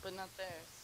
but not theirs.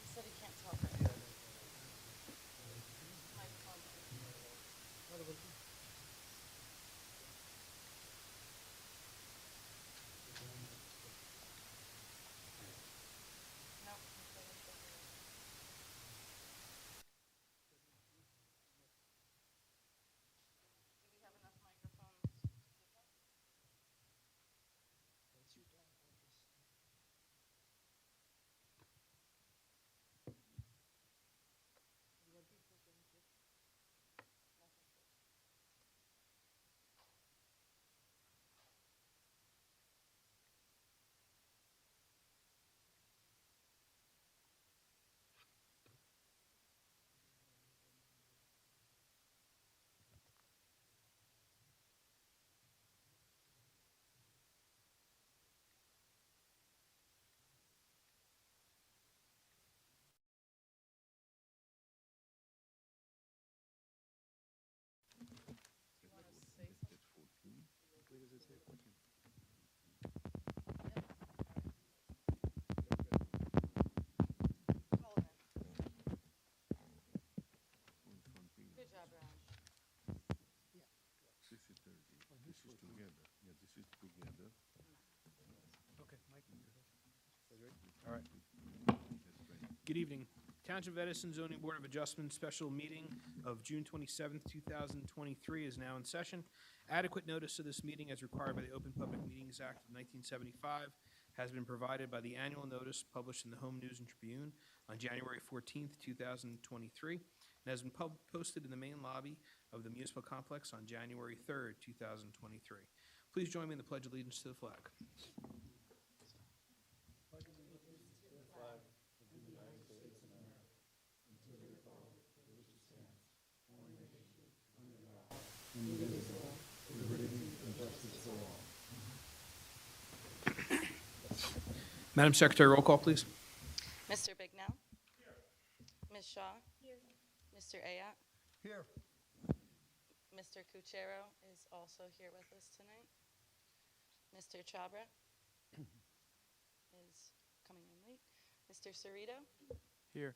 He said he can't talk right now. Microphone. Nope, he said he can't do it. Do we have enough microphones? You want to say something? Call him in. Good job, Raj. This is 30. This is together. Yeah, this is together. Okay, Mike. All right. Good evening. Township of Edison Zoning Board of Adjustment Special Meeting of June 27th, 2023 is now in session. Adequate notice of this meeting as required by the Open Public Meetings Act of 1975 has been provided by the annual notice published in the Home News and Tribune on January 14th, 2023, and has been posted in the main lobby of the municipal complex on January 3rd, 2023. Please join me in the Pledge of Allegiance to the flag. Madam Secretary, roll call, please. Mr. Bignell? Ms. Shaw? Mr. Ayotte? Here. Mr. Cuchero is also here with us tonight. Mr. Chabra is coming in late. Mr. Cerrito? Here.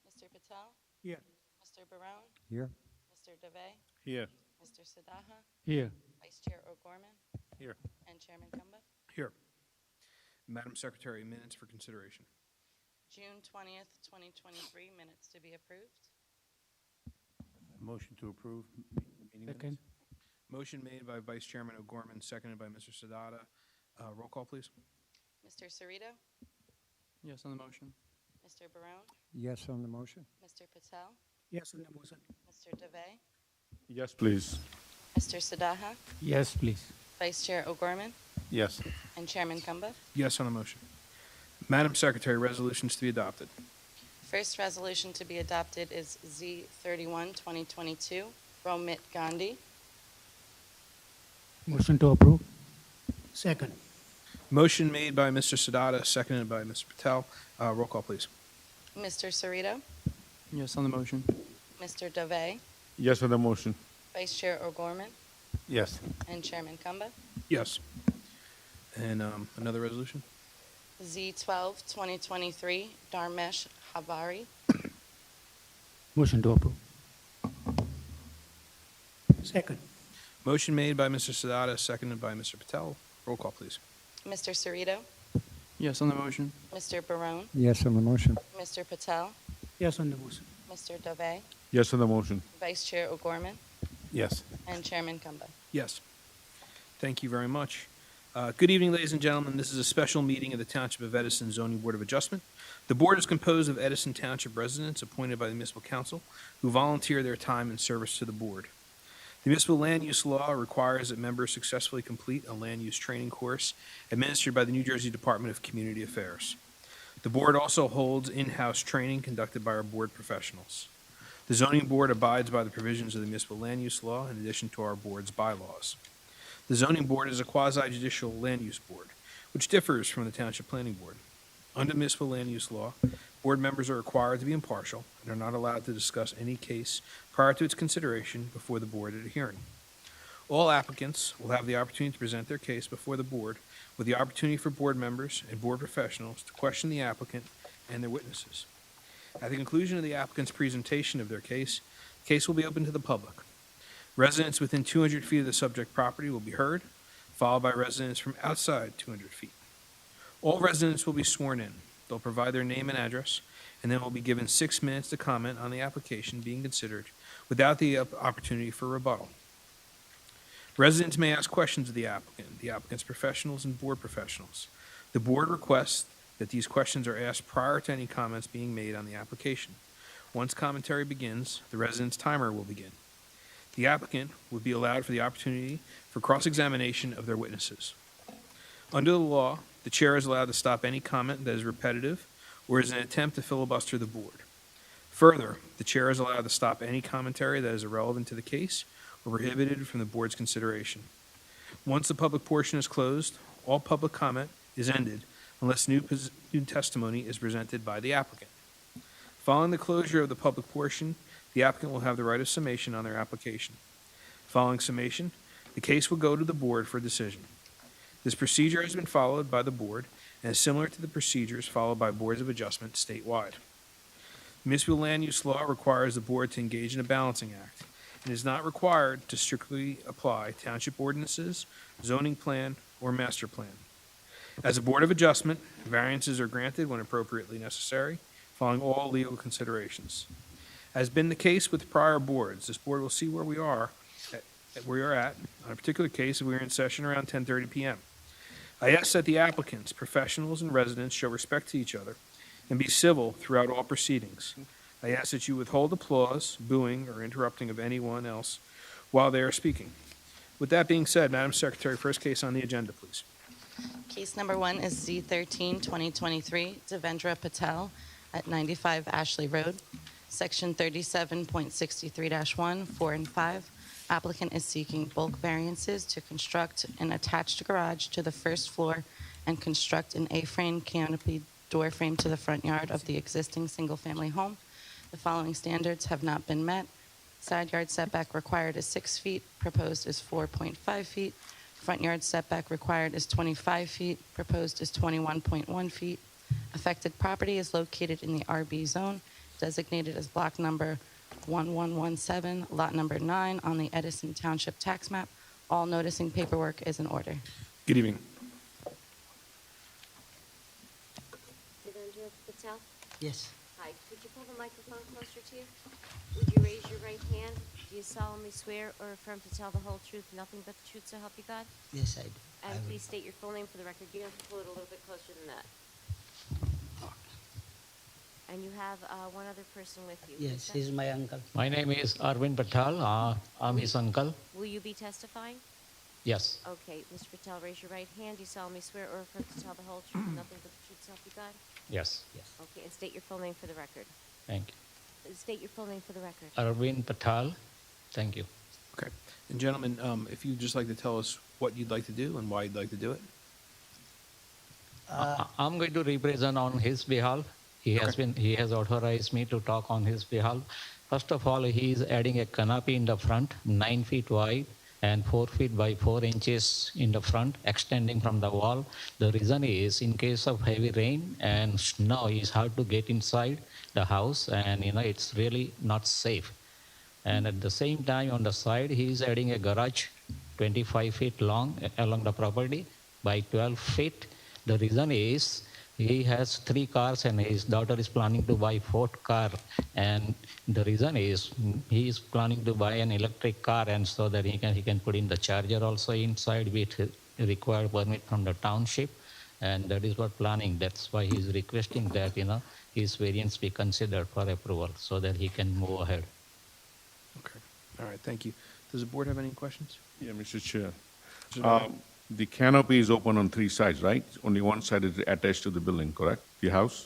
Mr. Patel? Here. Mr. Barone? Here. Mr. DeVay? Here. Mr. Sadaha? Here. Vice Chair O'Gorman? Here. And Chairman Kumba? Here. Madam Secretary, minutes for consideration. June 20th, 2023, minutes to be approved. Motion to approve meeting Second. minutes? Motion made by Vice Chairman O'Gorman, seconded by Mr. Sadata. Roll call, please. Mr. Cerrito? Yes on the motion. Mr. Barone? Yes on the motion. Mr. Patel? Yes on the motion. Mr. DeVay? Yes, please. Mr. Sadaha? Yes, please. Vice Chair O'Gorman? Yes. And Chairman Kumba? Yes on the motion. Madam Secretary, resolutions to be adopted. First resolution to be adopted is Z31, 2022, Romit Gandhi. Motion to approve. Second. Motion made by Mr. Sadata, seconded by Mr. Patel. Roll call, please. Mr. Cerrito? Yes on the motion. Mr. DeVay? Yes on the motion. Vice Chair O'Gorman? Yes. And Chairman Kumba? Yes. And another resolution? Z12, 2023, Dharmesh Havari. Motion to approve. Second. Motion made by Mr. Sadata, seconded by Mr. Patel. Roll call, please. Mr. Cerrito? Yes on the motion. Mr. Barone? Yes on the motion. Mr. Patel? Yes on the motion. Mr. DeVay? Yes on the motion. Vice Chair O'Gorman? Yes. And Chairman Kumba? Yes. Thank you very much. Good evening, ladies and gentlemen. This is a special meeting of the Township of Edison Zoning Board of Adjustment. The board is composed of Edison Township residents appointed by the Municipal Council who volunteer their time and service to the board. The municipal land use law requires that members successfully complete a land use training course administered by the New Jersey Department of Community Affairs. The board also holds in-house training conducted by our board professionals. The zoning board abides by the provisions of the municipal land use law in addition to our board's bylaws. The zoning board is a quasi-judicial land use board, which differs from the township planning board. Under municipal land use law, board members are required to be impartial and are not allowed to discuss any case prior to its consideration before the board at a hearing. All applicants will have the opportunity to present their case before the board with the opportunity for board members and board professionals to question the applicant and their witnesses. At the conclusion of the applicant's presentation of their case, the case will be open to the public. Residents within 200 feet of the subject property will be heard, followed by residents from outside 200 feet. All residents will be sworn in. They'll provide their name and address, and then will be given 6 minutes to comment on the application being considered without the opportunity for rebuttal. Residents may ask questions of the applicant's professionals, and board professionals. The board requests that these questions are asked prior to any comments being made on the application. Once commentary begins, the resident's timer will begin. The applicant would be allowed for the opportunity for cross-examination of their witnesses. Under the law, the chair is allowed to stop any comment that is repetitive or is an attempt to filibuster the board. Further, the chair is allowed to stop any commentary that is irrelevant to the case or prohibited from the board's consideration. Once the public portion is closed, all public comment is ended unless new testimony is presented by the applicant. Following the closure of the public portion, the applicant will have the right of summation on their application. Following summation, the case will go to the board for decision. This procedure has been followed by the board and is similar to the procedures followed by boards of adjustment statewide. Municipal land use law requires the board to engage in a balancing act and is not required to strictly apply township ordinances, zoning plan, or master plan. As a board of adjustment, variances are granted when appropriately necessary, following all legal considerations. As been the case with prior boards, this board will see where we are at on a particular case if we are in session around 10:30 p.m. I ask that the applicants, professionals, and residents show respect to each other and be civil throughout all proceedings. I ask that you withhold applause, booing, or interrupting of anyone else while they are speaking. With that being said, Madam Secretary, first case on the agenda, please. Case number 1 is Z13, 2023, Devendra Patel at 95 Ashley Road, Section 37.63-1, 4 and 5. Applicant is seeking bulk variances to construct an attached garage to the first floor and construct an A-frame canopy door frame to the front yard of the existing single-family home. The following standards have not been met. Side yard setback required is 6 feet, proposed is 4.5 feet. Front yard setback required is 25 feet, proposed is 21.1 feet. Affected property is located in the RB zone, designated as block number 1117, lot number 9 on the Edison Township tax map. All noticing paperwork is in order. Good evening. Devendra Patel? Yes, Hi, could you pull the microphone closer to you? Would you raise your right hand? Do you solemnly swear or affirm to tell the whole truth, nothing but the truth, so help you God? yes, I do. I And will. please state your full name for the record. You have to pull it a little bit closer than that. And you have one other person with you. Who's Yes, that? he's my uncle. My name is Arvind Patel. I'm his uncle. Will you be testifying? Yes. Okay, Mr. Patel, raise your right hand. Do you solemnly swear or affirm to tell the whole truth, nothing but the truth, so help you God? Yes. Yes. Okay, and state your full name for the record. Thank you. State your full name for the record. Arvind Patel. Thank you. Okay. And gentlemen, if you'd just like to tell us what you'd like to do and why you'd like to do it. I'm going to represent on his behalf. He has authorized me to talk on his behalf. First of all, he is adding a canopy in the front, 9 feet wide and 4 feet by 4 inches in the front, extending from the wall. The reason is, in case of heavy rain and snow, it's hard to get inside the house, and it's really not safe. And at the same time, on the side, he is adding a garage 25 feet long along the property by 12 feet. The reason is, he has 3 cars and his daughter is planning to buy 4th car. And the reason is, he is planning to buy an electric car, and so that he can put in the charger also inside with required permit from the township. And that is what planning. That's why he is requesting that, his variance be considered for approval so that he can move ahead. Okay. All right, thank you. Does the board have any questions? Yeah, Mr. Chair. Mr. Donovan? The canopy is open on 3 sides, right? Only one side is attached to the building, correct? The house?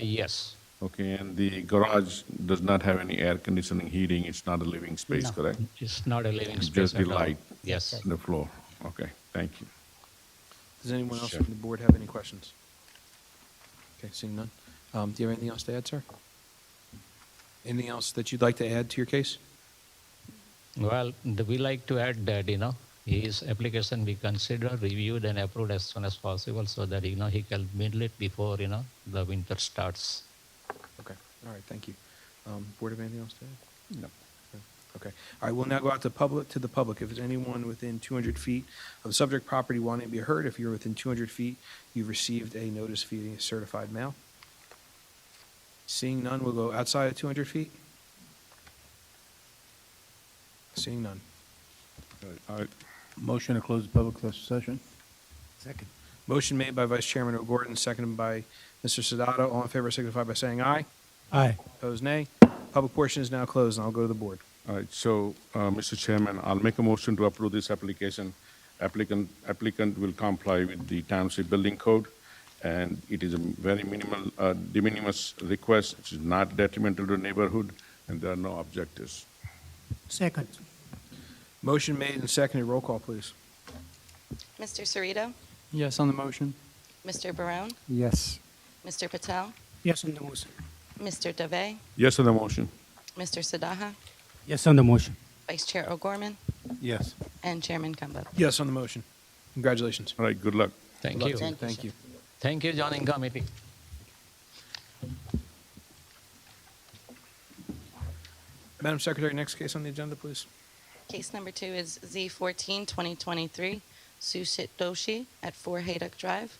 Yes. Okay, and the garage does not have any air conditioning, heating, it's not a living space, No. correct? It's not a living It's space just the at all. light. Yes. On the floor, okay, thank you. Does anyone else Sure. from the board have any questions? Okay, seeing none. Do you have anything else to add, sir? Anything else that you'd like to add to your case? Well, we like to add that, his application be considered, reviewed, and approved as soon as possible so that, he can middle it before, the winter starts. Okay, all right, thank you. Board have anything else to add? No. Okay. All right, we'll now go out to the public. If there's anyone within 200 feet of the subject property wanting to be heard, if you're within 200 feet, you've received a notice via certified mail. Seeing none, we'll go outside of 200 feet. Seeing none. All right, Motion to close the public session. Second. Motion made by Vice Chairman O'Gorton, seconded by Mr. Sadato. All in favor signify by saying aye. Aye. Opposed, nay. Public portion is now closed, and I'll go to the board. all right, so, Mr. Chairman, I'll make a motion to approve this application. Applicant will comply with the township building code, and it is a very minimal, de minimis request, which is not detrimental to the neighborhood, and there are no objectors. Second. Motion made and seconded. Roll call, please. Mr. Cerrito, Yes on the motion. Mr. Barone, Yes. Mr. Patel, Yes on the motion. Mr. Dave, Yes on the motion? Mr. Sadaha, Yes on the motion. Vice Chair O'Gorman, Yes. and Chairman Kemba. Yes on the motion. Congratulations. All right, good luck. Thank Good you. luck to Thank you. Thank you, joining committee. Madam Secretary, next case on the agenda, please. Case number 2 is Z14, 2023, Sushit Doshi at 4 Haydock Drive,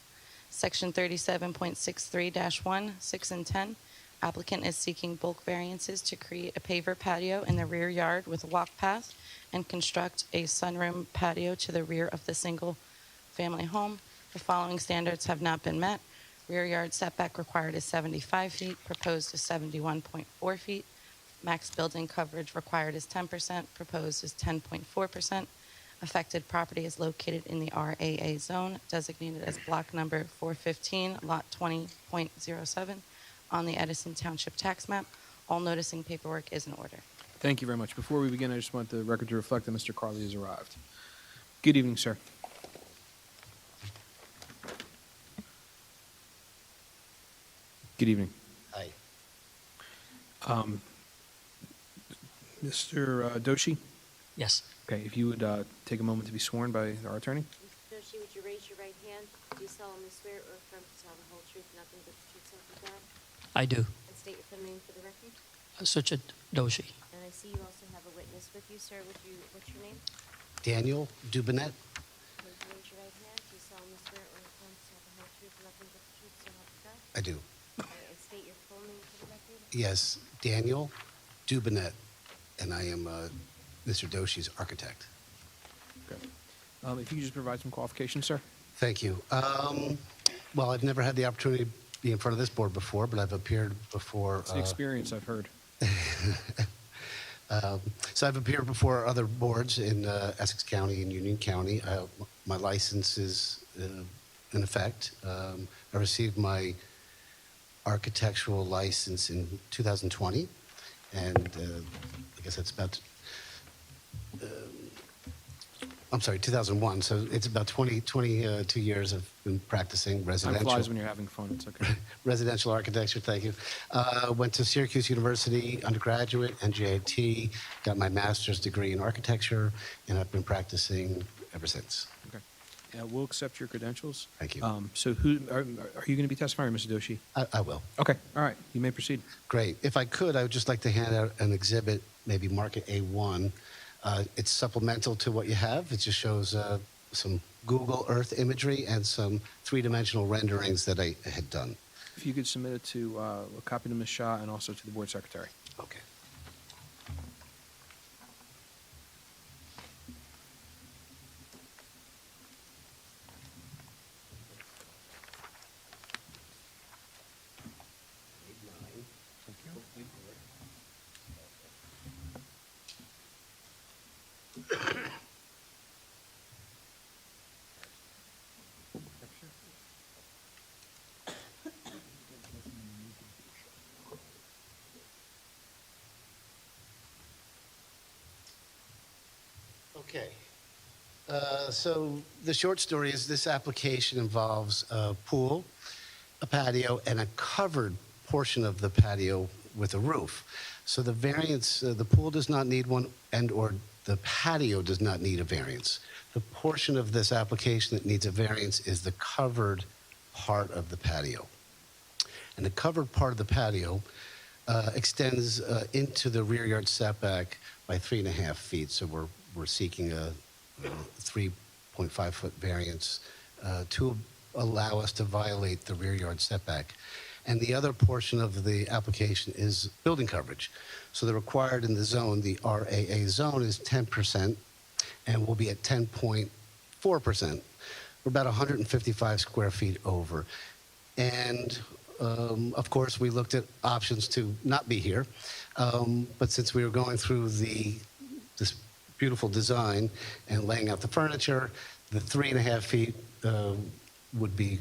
Section 37.63-1, 6 and 10. Applicant is seeking bulk variances to create a paver patio in the rear yard with a walk path and construct a sunroom patio to the rear of the single-family home. The following standards have not been met. Rear yard setback required is 75 feet, proposed is 71.4 feet. Max building coverage required is 10%, proposed is 10.4%. Affected property is located in the RAA zone, designated as block number 415, lot 20.07, on the Edison Township tax map. All noticing paperwork is in order. Thank you very much. Before we begin, I just want the record to reflect that Mr. Carley has arrived. Good evening, sir. Good evening. Hi. Mr. Doshi? Yes. Okay, if you would take a moment to be sworn by our attorney. Mr. Doshi, would you raise your right hand? Do you solemnly swear or affirm to tell the whole truth, nothing but the truth, so help you God? I do. And state your full name for the record. Suchit Doshi. And I see you also have a witness with you, sir. What's your name? Daniel Dubinet. Would you raise your right hand? Do you solemnly swear or affirm to tell the whole truth, nothing but the truth, so help you God? I do. Okay, and state your full name for the record. Yes, Daniel Dubinet, and I am Mr. Doshi's architect. Okay. If you could just provide some qualifications, sir. Thank you. Well, I've never had the opportunity to be in front of this board before, but I've appeared before. It's an experience, I've heard. So I've appeared before other boards in Essex County and Union County. My license is in effect. I received my architectural license in 2020, and I guess that's about, I'm sorry, 2001. So it's about 22 years I've been practicing Time residential. flies when you're having fun, it's okay. Residential architecture, thank you. Went to Syracuse University, undergraduate, and JIT, got my master's degree in architecture, and I've been practicing ever since. Okay. Yeah, we'll accept your credentials. Thank you. So who are you going to be testifying, Mr. Doshi? I will. Okay, all right, you may proceed. Great. If I could, I would just like to hand out an exhibit, maybe mark it A1. It's supplemental to what you have. It just shows some Google Earth imagery and some three-dimensional renderings that I had done. If you could submit it to a copy to Ms. Shah and also to the board secretary. Okay. Okay. So the short story is this application involves a pool, a patio, and a covered portion of the patio with a roof. So the variance, the pool does not need one, and/or the patio does not need a variance. The portion of this application that needs a variance is the covered part of the patio. And the covered part of the patio extends into the rear yard setback by 3.5 feet. So we're seeking a 3.5-foot variance to allow us to violate the rear yard setback. And the other portion of the application is building coverage. So the required in the zone, the RAA zone, is 10%, and we'll be at 10.4%. We're about 155 square feet over. And of course, we looked at options to not be here. But since we were going through this beautiful design and laying out the furniture, the 3.5 feet would be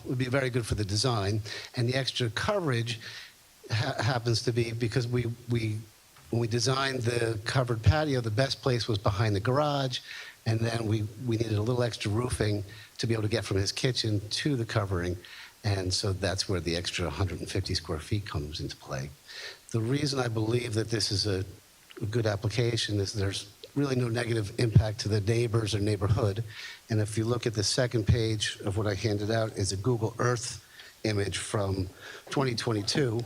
would be very good for the design. And the extra coverage happens to be because when we designed the covered patio, the best place was behind the garage, and then we needed a little extra roofing to be able to get from his kitchen to the covering, and so that's where the extra 150 square feet comes into play. The reason I believe that this is a good application is there's really no negative impact to the neighbors or neighborhood. And if you look at the second page of what I handed out is a Google Earth image from 2022,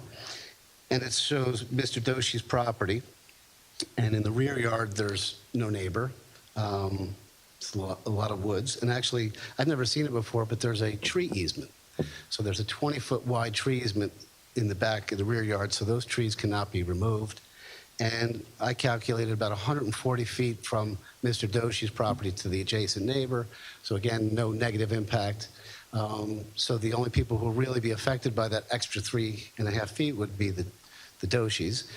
and it shows Mr. Doshi's property. And in the rear yard, there's no neighbor. It's a lot of woods. And actually, I've never seen it before, but there's a tree easement. So there's a 20-foot wide tree easement in the back of the rear yard, so those trees cannot be removed. And I calculated about 140 feet from Mr. Doshi's property to the adjacent neighbor. So again, no negative impact. So the only people who will really be affected by that extra 3.5 feet would be the Doshis.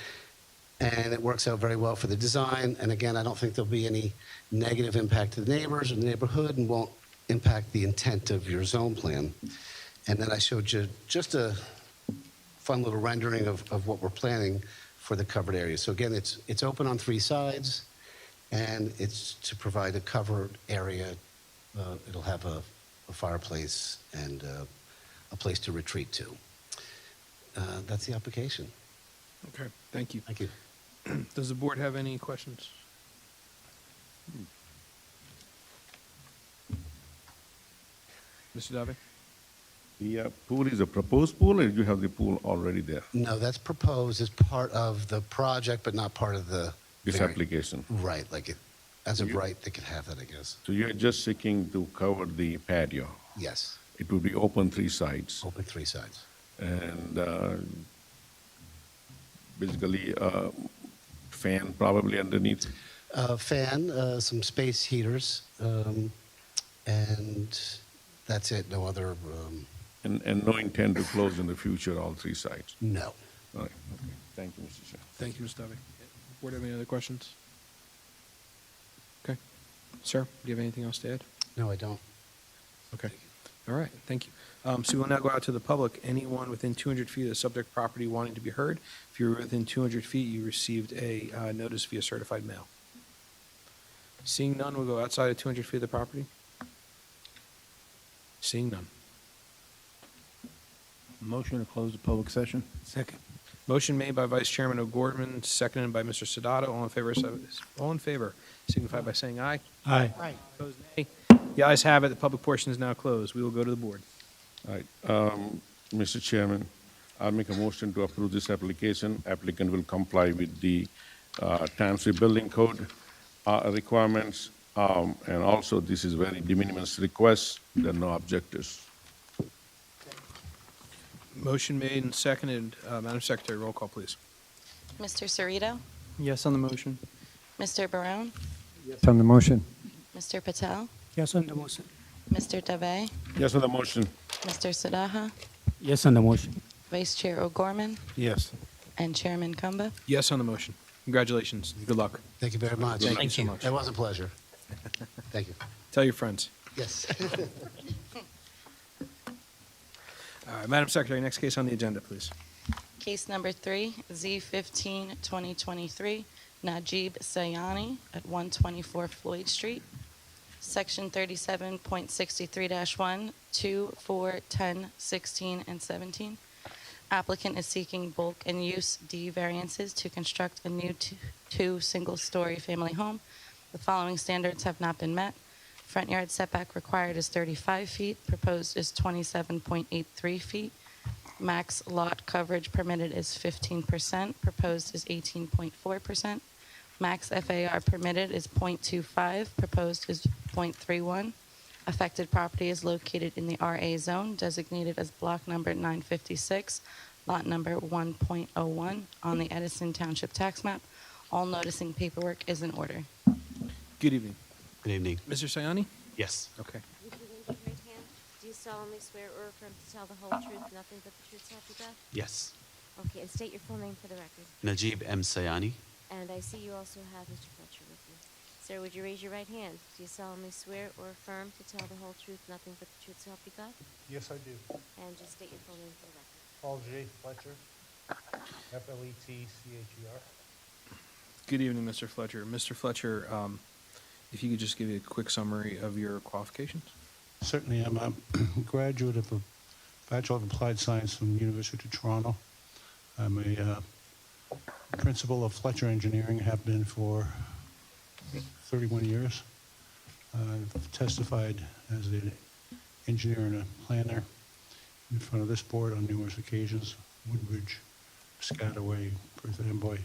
And it works out very well for the design. And again, I don't think there'll be any negative impact to the neighbors or the neighborhood, and won't impact the intent of your zone plan. And then I showed you just a fun little rendering of what we're planning for the covered area. So again, it's open on 3 sides, and it's to provide a covered area. It'll have a fireplace and a place to retreat to. That's the application. Okay, thank you. Thank you. Does the board have any questions? Mr. Dave? The pool is a proposed pool, or you have the pool already there? No, that's proposed as part of the project, but not part of the. This application. Right, like it, as of You- right, they could have that, I guess. So you're just seeking to cover the patio. Yes, It would be open 3 sides, open 3 sides. and basically fan probably underneath. Fan, some space heaters, and that's it. No other, And no intent to close in the future all 3 sides. no. All right, okay. Thank you, Mr. Chair. Thank you, Mr. Dave. Board have any other questions? Okay. Sir, do you have anything else to add? No, I don't. Okay. All right, thank you. So we'll now go out to the public. Anyone within 200 feet of the subject property wanting to be heard? If you're within 200 feet, you received a notice via certified mail. Seeing none, we'll go outside of 200 feet of the property. Seeing none. Motion to close the public session? Second. Motion made by Vice Chairman O'Gorman, seconded by Mr. Sadato. All in favor, signify by saying aye. Aye. Opposed, nay. The ayes have it. The public portion is now closed. We will go to the board. All right, Mr. Chairman, I'll make a motion to approve this application. Applicant will comply with the Township Building Code requirements, and also this is very de minimis request. There are no objectors. Motion made and seconded. Madam Secretary, roll call, please. Mr. Cerrito, Yes on the motion. Mr. Barone, Yes on the motion. Mr. Patel, Yes on the motion. Mr. Dave, Yes on the motion. Mr. Sadaha, Yes on the motion. Vice Chair O'Gorman, Yes. and Chairman Kumba. Yes on the motion. Congratulations. Good luck. Thank you very much. Thank you so much. It was a pleasure. Thank you. Tell your friends. Yes. All right, Madam Secretary, next case on the agenda, please. Case number 3, Z15, 2023, Najib Sayani at 124 Floyd Street. Section 37.63-1, 2, 4, 10, 16, and 17. Applicant is seeking bulk and use D variances to construct a new 2 single-story family home. The following standards have not been met. Front yard setback required is 35 feet, proposed is 27.83 feet. Max lot coverage permitted is 15%, proposed is 18.4%. Max FAR permitted is .25, proposed is .31. Affected property is located in the RA zone, designated as block number 956, lot number 1.01 on the Edison Township tax map. All noticing paperwork is in order. Good evening. Good evening. Mr. Sayani? Yes. Okay. Would you raise your right hand? Do you solemnly swear or affirm to tell the whole truth, nothing but the truth, so help you God? Yes. Okay, and state your full name for the record. Najib M. Sayani. And I see you also have Mr. Fletcher with you. Sir, would you raise your right hand? Do you solemnly swear or affirm to tell the whole truth, nothing but the truth, so help you God? Yes, I do. And just state your full name for the record. Paul J. Fletcher, Fletcher. Good evening, Mr. Fletcher. Mr. Fletcher, if you could just give me a quick summary of your qualifications. Certainly, I'm a graduate of a Bachelor of Applied Science from the University of Toronto. I'm a principal of Fletcher Engineering, have been for 31 years. I've testified as an engineer and a planner in front of this board on numerous occasions, Woodbridge, Piscataway, Perth Amboy.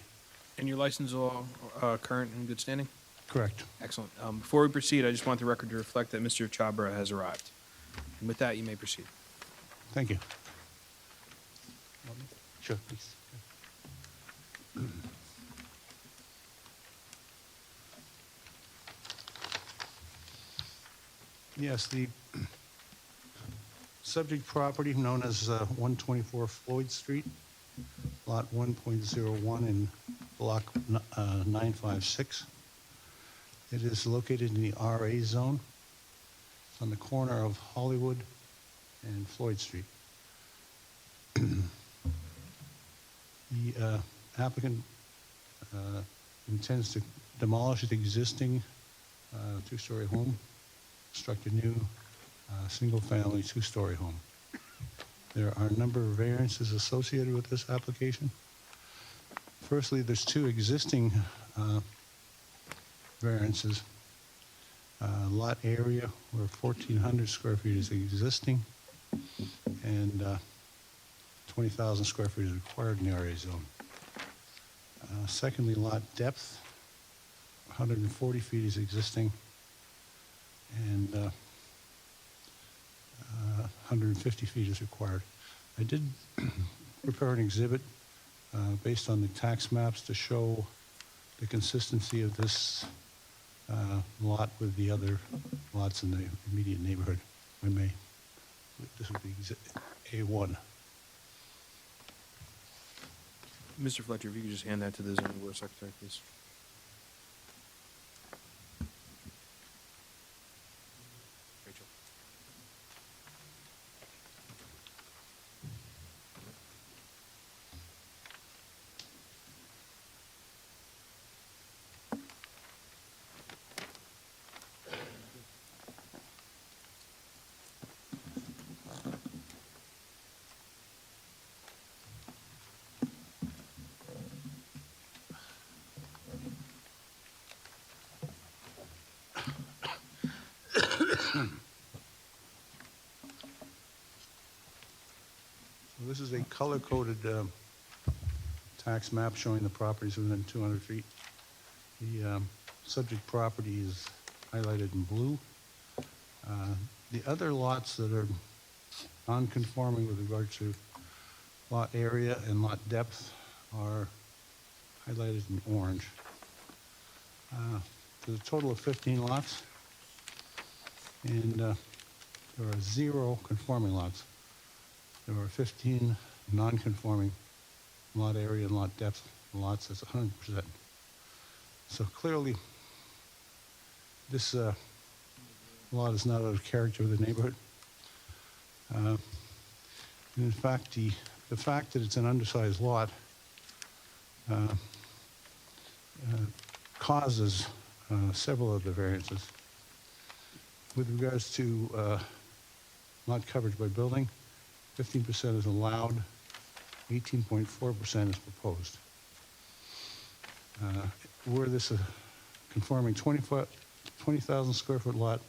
And your license is all current and in good standing? Correct. Excellent. Before we proceed, I just want the record to reflect that Mr. Chabra has arrived. And with that, you may proceed. Thank you. Sure, please. Yes, the subject property known as 124 Floyd Street, lot 1.01 in block 956. It is located in the RA zone. It's on the corner of Hollywood and Floyd Street. The applicant intends to demolish the existing two-story home, construct a new single-family two-story home. There are a number of variances associated with this application. Firstly, there's two existing variances. Lot area where 1,400 square feet is existing, and 20,000 square feet is required in the RA zone. Secondly, lot depth, 140 feet is existing, and 150 feet is required. I did prepare an exhibit based on the tax maps to show the consistency of this lot with the other lots in the immediate neighborhood, if I may. This would be A1. Mr. Fletcher, if you could just hand that to the zoning board secretary, please. Rachel. So this is a color-coded tax map showing the properties within 200 feet. The subject property is highlighted in blue. The other lots that are non-conforming with regard to lot area and lot depth are highlighted in orange. There's a total of 15 lots, and there are 0 conforming lots. There are 15 non-conforming lot area and lot depth lots. That's 100%. So clearly, this lot is not out of character with the neighborhood. And in fact, the fact that it's an undersized lot causes several of the variances. With regards to lot coverage by building, 15% is allowed, 18.4% is proposed. Were this a conforming 20,000 square foot lot,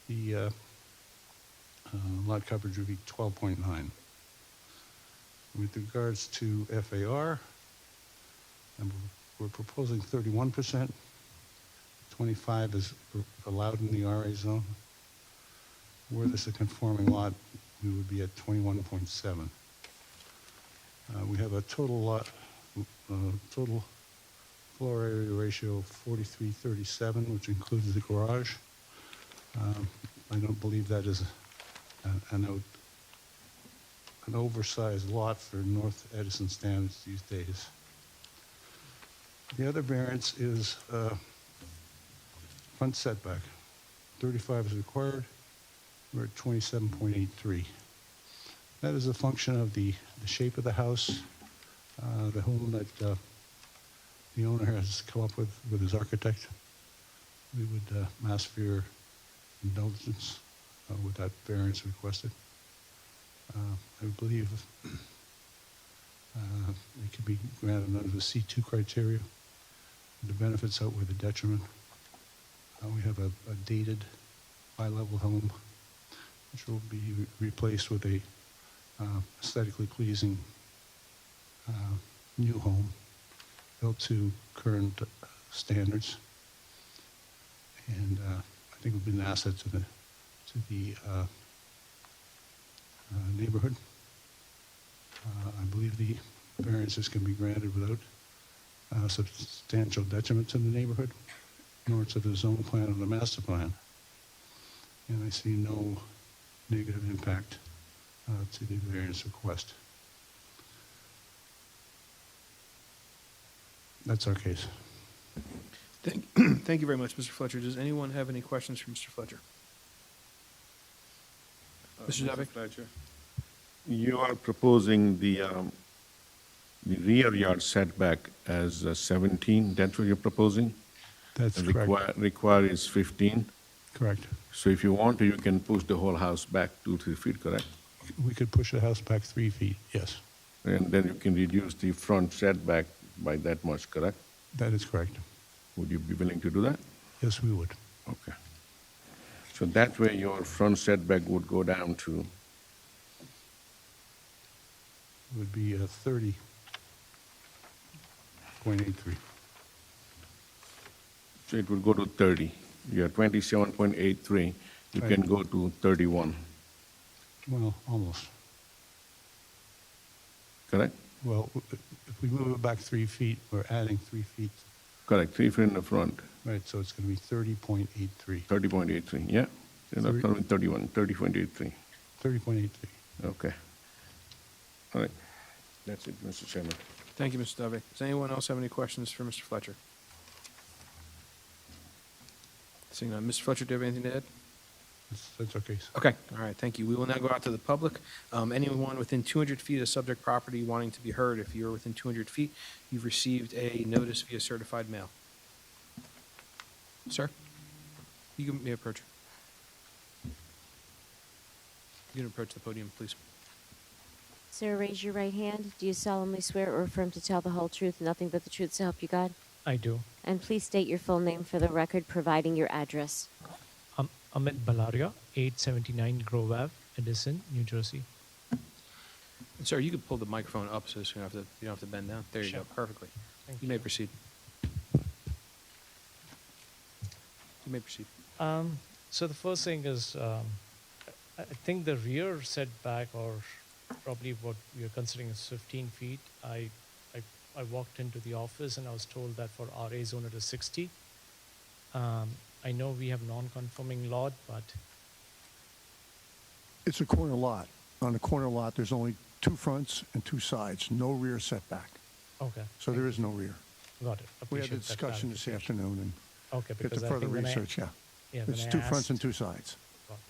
the lot coverage would be 12.9. With regards to FAR, we're proposing 31%. 25 is allowed in the RA zone. Were this a conforming lot, we would be at 21.7. We have a total floor area ratio of 43:37, which includes the garage. I don't believe that is an oversized lot for North Edison standards these days. The other variance is front setback. 35 is required. We're at 27.83. That is a function of the shape of the house, the home that the owner has come up with his architect. We would ask for your indulgence with that variance requested. I believe it can be granted under the C2 criteria. The benefits outweigh the detriment. We have a dated high-level home, which will be replaced with a aesthetically pleasing new home built to current standards, and I think it would be an asset to the neighborhood. I believe the variances can be granted without substantial detriment to the neighborhood, nor to the zone plan or the master plan. And I see no negative impact to the variance request. That's our case. Thank you very much, Mr. Fletcher. Does anyone have any questions for Mr. Fletcher? Mr. Davik? Fletcher, you are proposing the rear yard setback as 17. That's what you're proposing? That's And correct. required is 15. Correct. So if you want to, you can push the whole house back 2-3 feet, correct? We could push the house back 3 feet, yes. And then you can reduce the front setback by that much, correct? That is correct. Would you be willing to do that? Yes, we would. Okay. So that way your front setback would go down to, It would be 30.83. so it would go to 30. You're 27.83, you can Right. go to 31, Well, almost. correct? Well, if we move it back 3 feet, we're adding 3 feet. Correct, 3 feet in the front, Right, so it's going to be 30.83. 30.83, yeah? You're not coming 31, 30.83, 30.83. okay. All right, that's it, Mr. Chairman. Thank you, Mr. Dove. Does anyone else have any questions for Mr. Fletcher? Seeing none. Mr. Fletcher, do you have anything to add? That's okay. Okay, all right, thank you. We will now go out to the public. Anyone within 200 feet of subject property wanting to be heard, if you're within 200 feet, you've received a notice via certified mail. Sir, you can approach. You can approach the podium, please. Sir, raise your right hand. Do you solemnly swear or affirm to tell the whole truth, nothing but the truth, so help you God? I do. And please state your full name for the record, providing your address. Amit Balaria, 879 Grove Ave, Edison, New Jersey. And sir, you could pull the microphone up so you don't have to bend down. There you Sure. go, perfectly. Thank You may proceed. You may proceed. So the first thing is, I think the rear setback, or probably what we are considering is 15 feet. I walked into the office and I was told that for RA zone it is 60. I know we have non-conforming lot, but It's a corner lot. On a corner lot, there's only 2 fronts and 2 sides, no rear setback. okay. So there is no rear. Got it. We had a Appreciate that discussion this clarification. afternoon and Okay, get because the I further think when I- research, yeah. Yeah, when It's I 2 fronts and asked- 2 sides. Got it,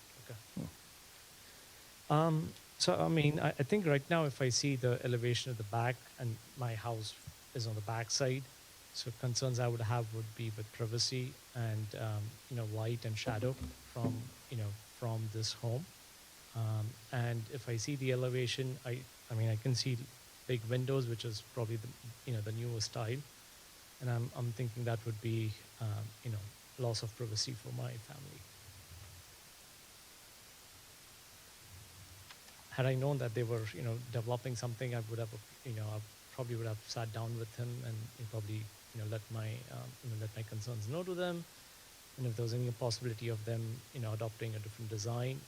okay. So, I mean, I think right now if I see the elevation at the back and my house is on the back side, so concerns I would have would be with privacy and, light and shadow from this home. And if I see the elevation, I mean, I can see big windows, which is probably the newer style. And I'm thinking that would be, loss of privacy for my family. Had I known that they were, developing something, I would have, I probably would have sat down with him and probably, let my concerns know to them. And if there was any possibility of them, adopting a different design,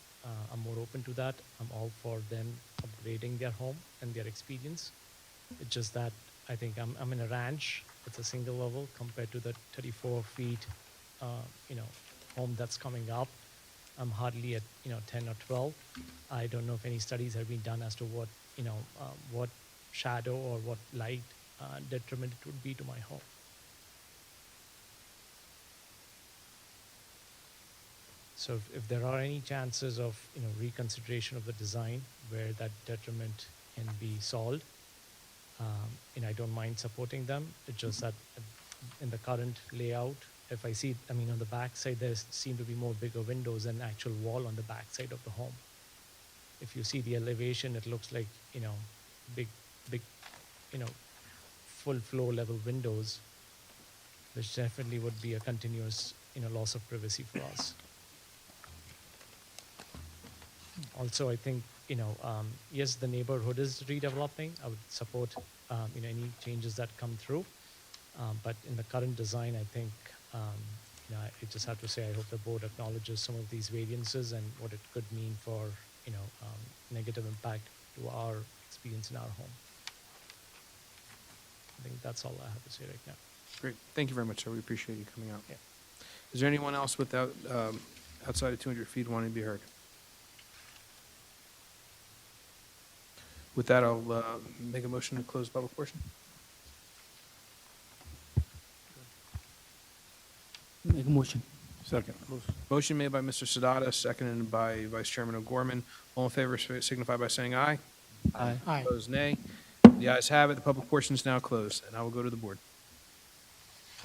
I'm more open to that. I'm all for them upgrading their home and their experience. It's just that I think I'm in a ranch. It's a single level compared to the 34 feet, home that's coming up. I'm hardly at 10 or 12. I don't know if any studies have been done as to what shadow or what light detriment it would be to my home. So if there are any chances of reconsideration of the design where that detriment can be solved, I don't mind supporting them. It's just that in the current layout, if I see, on the back side, there seem to be more bigger windows than actual wall on the back side of the home. If you see the elevation, it looks like, big, full floor level windows, which definitely would be a continuous, loss of privacy for us. Also, I think, yes, the neighborhood is redeveloping. I would support, any changes that come through. But in the current design, I think, I just have to say, I hope the board acknowledges some of these variances and what it could mean for, negative impact to our experience in our home. I think that's all I have to say right now. Great. Thank you very much, sir. We appreciate you coming out. Yeah. Is there anyone else without, outside of 200 feet wanting to be heard? With that, I'll make a motion to close the public portion. Make a motion. Second. Motion made by Mr. Sadata, seconded by Vice Chairman O'Gorman. All in favor signify by saying aye. Aye. Opposed, nay. The ayes have it. The public portion is now closed, and I will go to the board.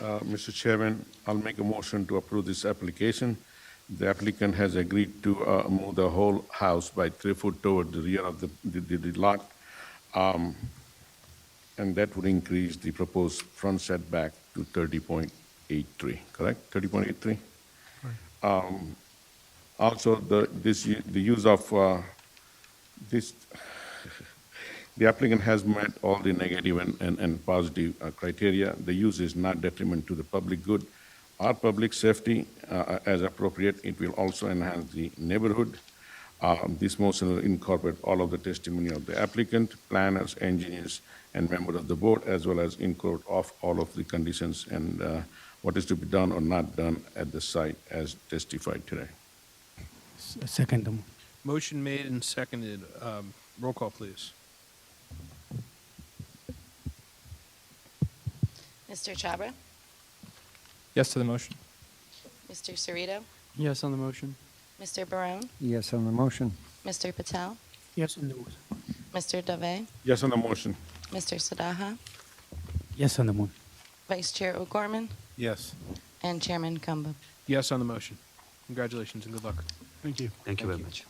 Mr. Chairman, I'll make a motion to approve this application. The applicant has agreed to move the whole house by 3 foot toward the rear of the lot, and that would increase the proposed front setback to 30.83, correct? 30.83? Also, the use of this, the applicant has met all the negative and positive criteria. The use is not detriment to the public good or public safety. As appropriate, it will also enhance the neighborhood. This motion will incorporate all of the testimony of the applicant, planners, engineers, and members of the board, as well as incorporate of all of the conditions and what is to be done or not done at the site as testified today. Second. Motion made and seconded. Roll call, please. Mr. Chabra? Yes to the motion. Mr. Cerrito? Yes on the motion. Mr. Barone? Yes on the motion. Mr. Patel? Yes on the motion. Mr. Dave? Yes on the motion. Mr. Sadaha? Yes on the motion. Vice Chair O'Gorman? Yes. And Chairman Kumba. Yes on the motion. Congratulations and good luck. Thank you. Thank you very much.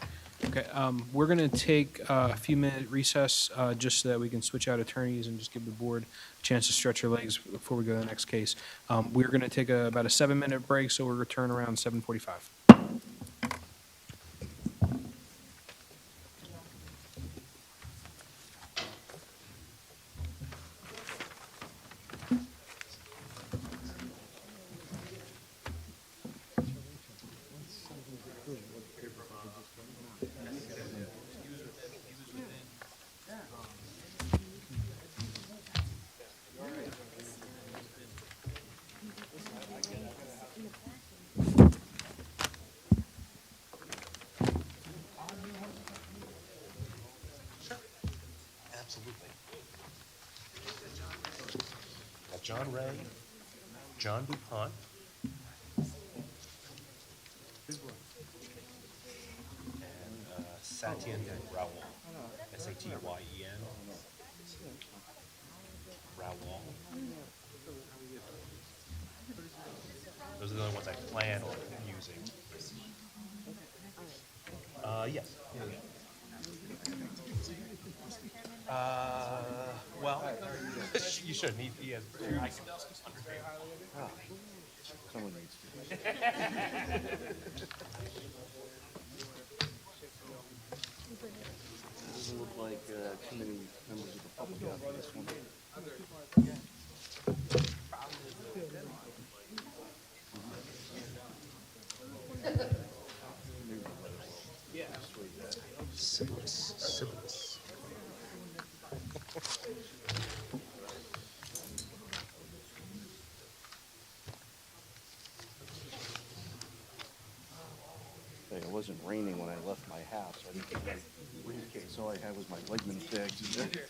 Okay, we're going to take a few-minute recess just so that we can switch out attorneys and just give the board a chance to stretch their legs before we go to the next case. We're going to take about a 7-minute break, so we'll return around 7:45. Absolutely. Got John Ray, John DuPont. And Satyen Rawal. Satyen. Rawal. Those are the only ones I plan on using. Yes. Well, you shouldn't. He has. I can. Someone needs to. Doesn't look like too many members of the public out for this one. Syphilis. Hey, it wasn't raining when I left my house. I didn't take my briefcase. All I had was my Wegmans bags in there.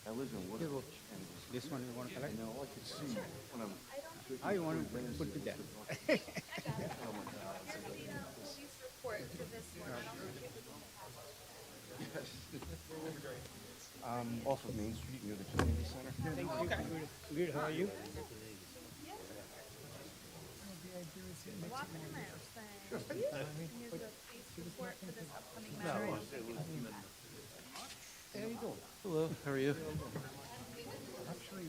I live in Woodbridge. This one you want to collect? You know, all I could see when I'm... How you want to put it down? Off of Main Street near the community center. Okay. Good. How are you? Hey, how you doing? Hello, how are you? Actually,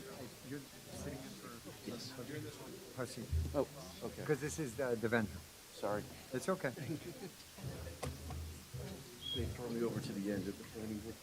you're sitting in for Yes. Hussey. Oh, okay. Because this is the vendor. Sorry. It's okay. They throw me over to the end at the planning board.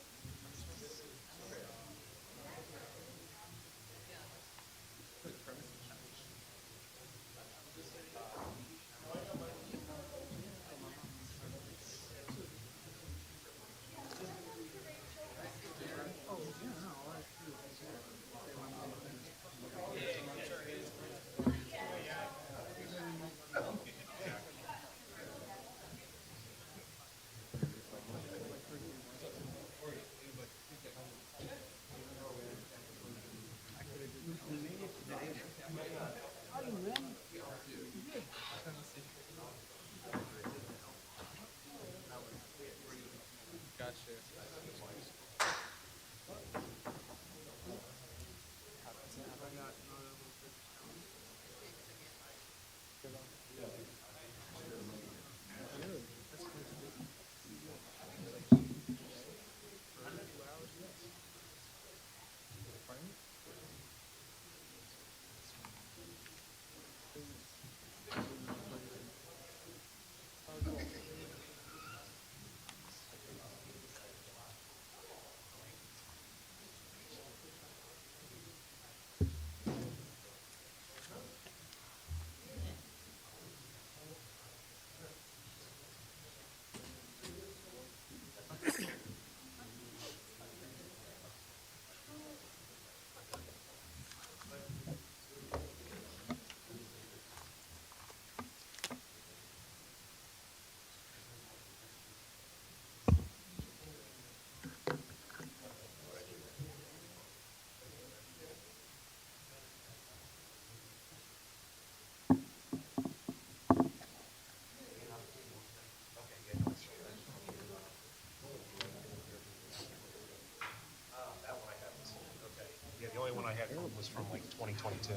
was from like 2022.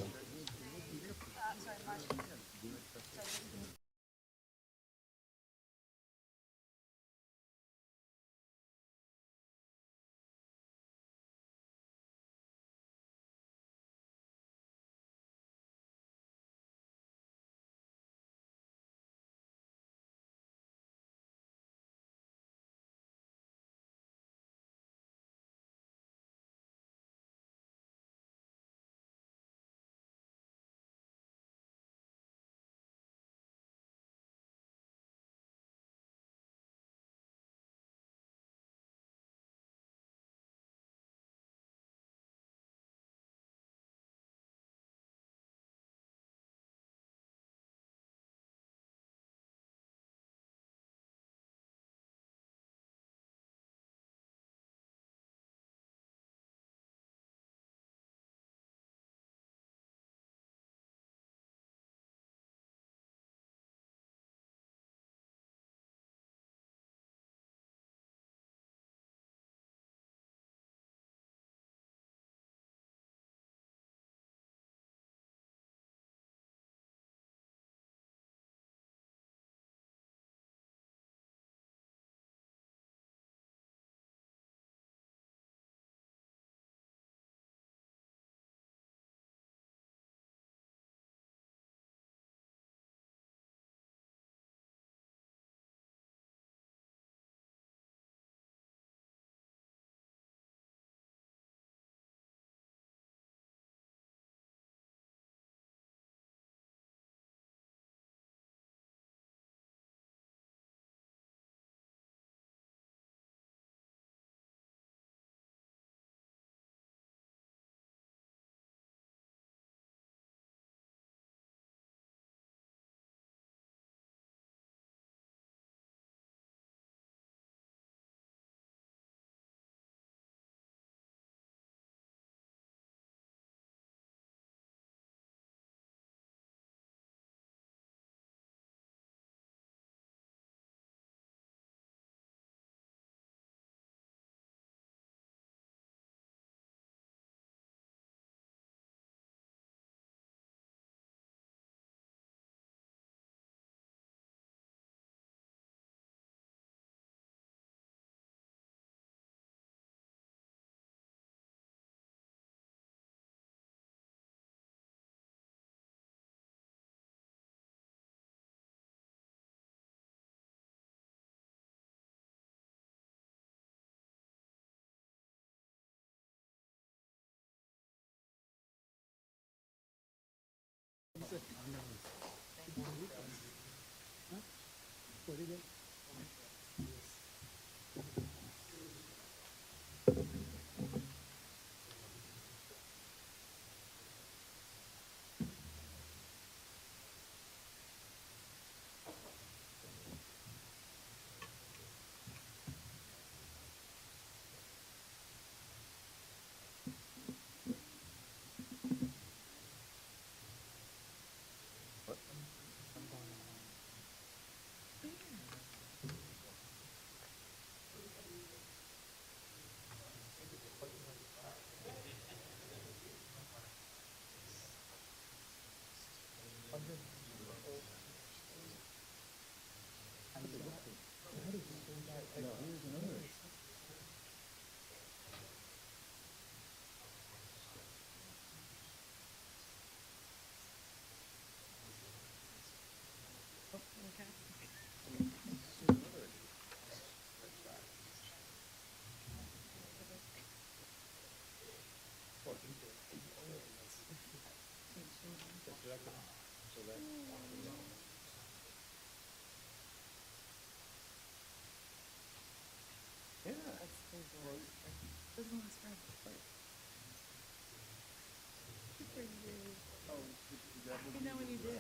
Let me know when you do.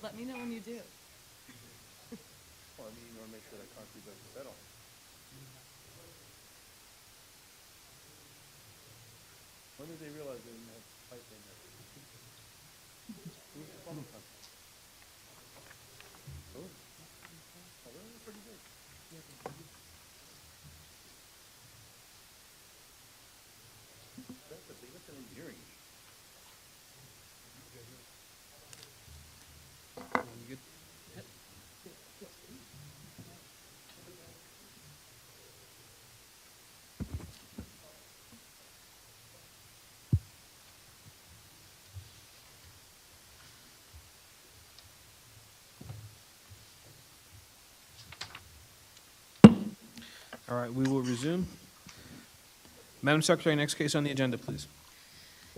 Let me know when you do. Well, I mean, you want to make sure that concrete doesn't settle. When did they realize they didn't have pipe in there? Who's the plumbing company? Who? Oh, they're pretty big. That's an engineering issue. All right, we will resume. Madam Secretary, next case on the agenda, please.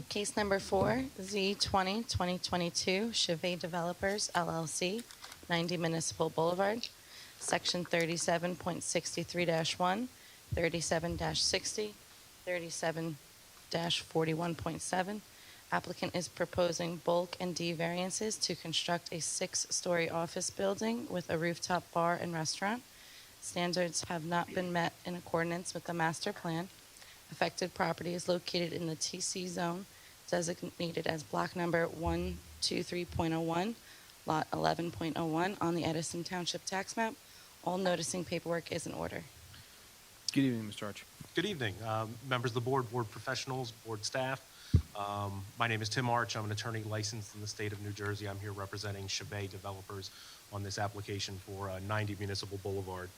Case number 4, Z20-2022, Chevet Developers, LLC, 90 Municipal Boulevard, Section 37.63-1, 37-60, 37-41.7. Applicant is proposing bulk and D variances to construct a 6-story office building with a rooftop bar and restaurant. Standards have not been met in accordance with the master plan. Affected property is located in the TC zone, designated as block number 123.01, lot 11.01 on the Edison Township tax map. All noticing paperwork is in order. Good evening, Mr. Archer. Good evening, members of the board, board professionals, board staff. My name is Tim Arch. I'm an attorney licensed in the state of New Jersey. I'm here representing Chevet Developers on this application for 90 Municipal Boulevard,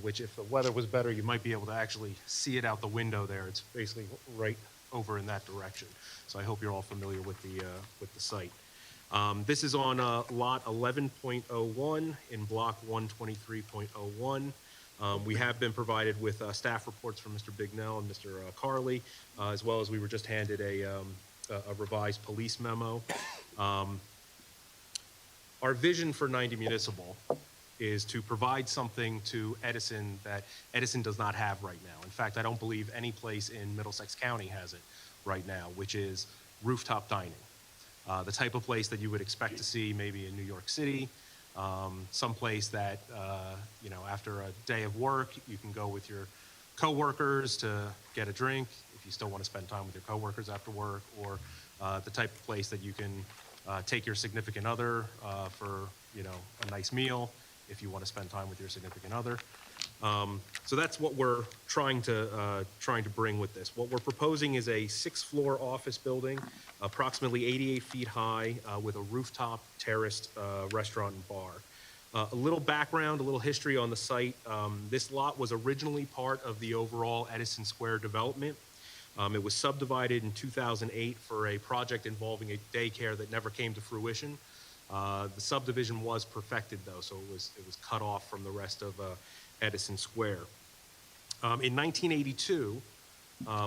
which if the weather was better, you might be able to actually see it out the window there. It's basically right over in that direction. So I hope you're all familiar with the site. This is on lot 11.01 in block 123.01. We have been provided with staff reports from Mr. Bignell and Mr. Carley, as well as we were just handed a revised police memo. Our vision for 90 Municipal is to provide something to Edison that Edison does not have right now. In fact, I don't believe any place in Middlesex County has it right now, which is rooftop dining. The type of place that you would expect to see maybe in New York City, someplace that, after a day of work, you can go with your coworkers to get a drink, if you still want to spend time with your coworkers after work, or the type of place that you can take your significant other for, a nice meal, if you want to spend time with your significant other. So that's what we're trying to bring with this. What we're proposing is a 6-floor office building, approximately 88 feet high, with a rooftop terraced restaurant and bar. A little background, a little history on the site. This lot was originally part of the overall Edison Square development. It was subdivided in 2008 for a project involving a daycare that never came to fruition. The subdivision was perfected though, so it was cut off from the rest of Edison Square. In 1982,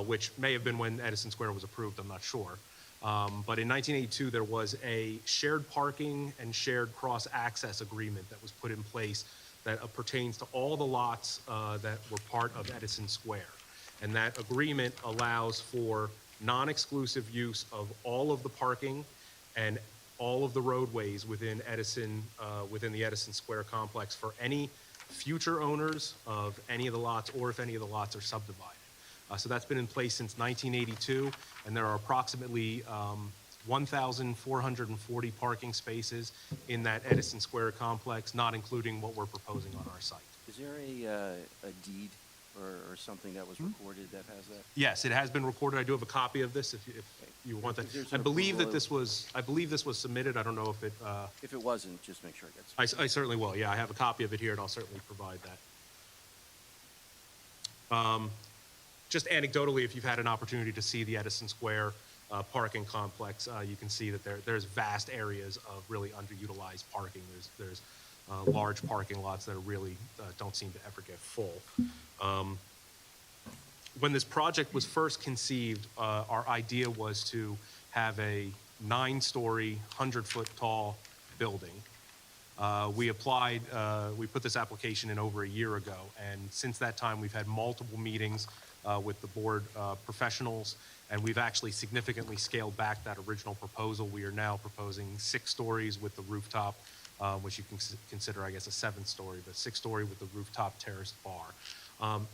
which may have been when Edison Square was approved, I'm not sure. But in 1982, there was a shared parking and shared cross-access agreement that was put in place that pertains to all the lots that were part of Edison Square. And that agreement allows for non-exclusive use of all of the parking and all of the roadways within Edison, within the Edison Square complex for any future owners of any of the lots, or if any of the lots are subdivided. So that's been in place since 1982, and there are approximately 1,440 parking spaces in that Edison Square complex, not including what we're proposing on our site. Is there a deed or something that was recorded that has that? Yes, it has been recorded. I do have a copy of this if you want that. I believe this was submitted. I don't know if it. If it wasn't, just make sure it gets. I certainly will. Yeah, I have a copy of it here, and I'll certainly provide that. Just anecdotally, if you've had an opportunity to see the Edison Square parking complex, you can see that there's vast areas of really underutilized parking. There's large parking lots that really don't seem to ever get full. When this project was first conceived, our idea was to have a 9-story, 100-foot tall building. We put this application in over a year ago, and since that time we've had multiple meetings with the board professionals, and we've actually significantly scaled back that original proposal. We are now proposing 6 stories with the rooftop, which you can consider, I guess, a 7-story, but 6-story with the rooftop terraced bar.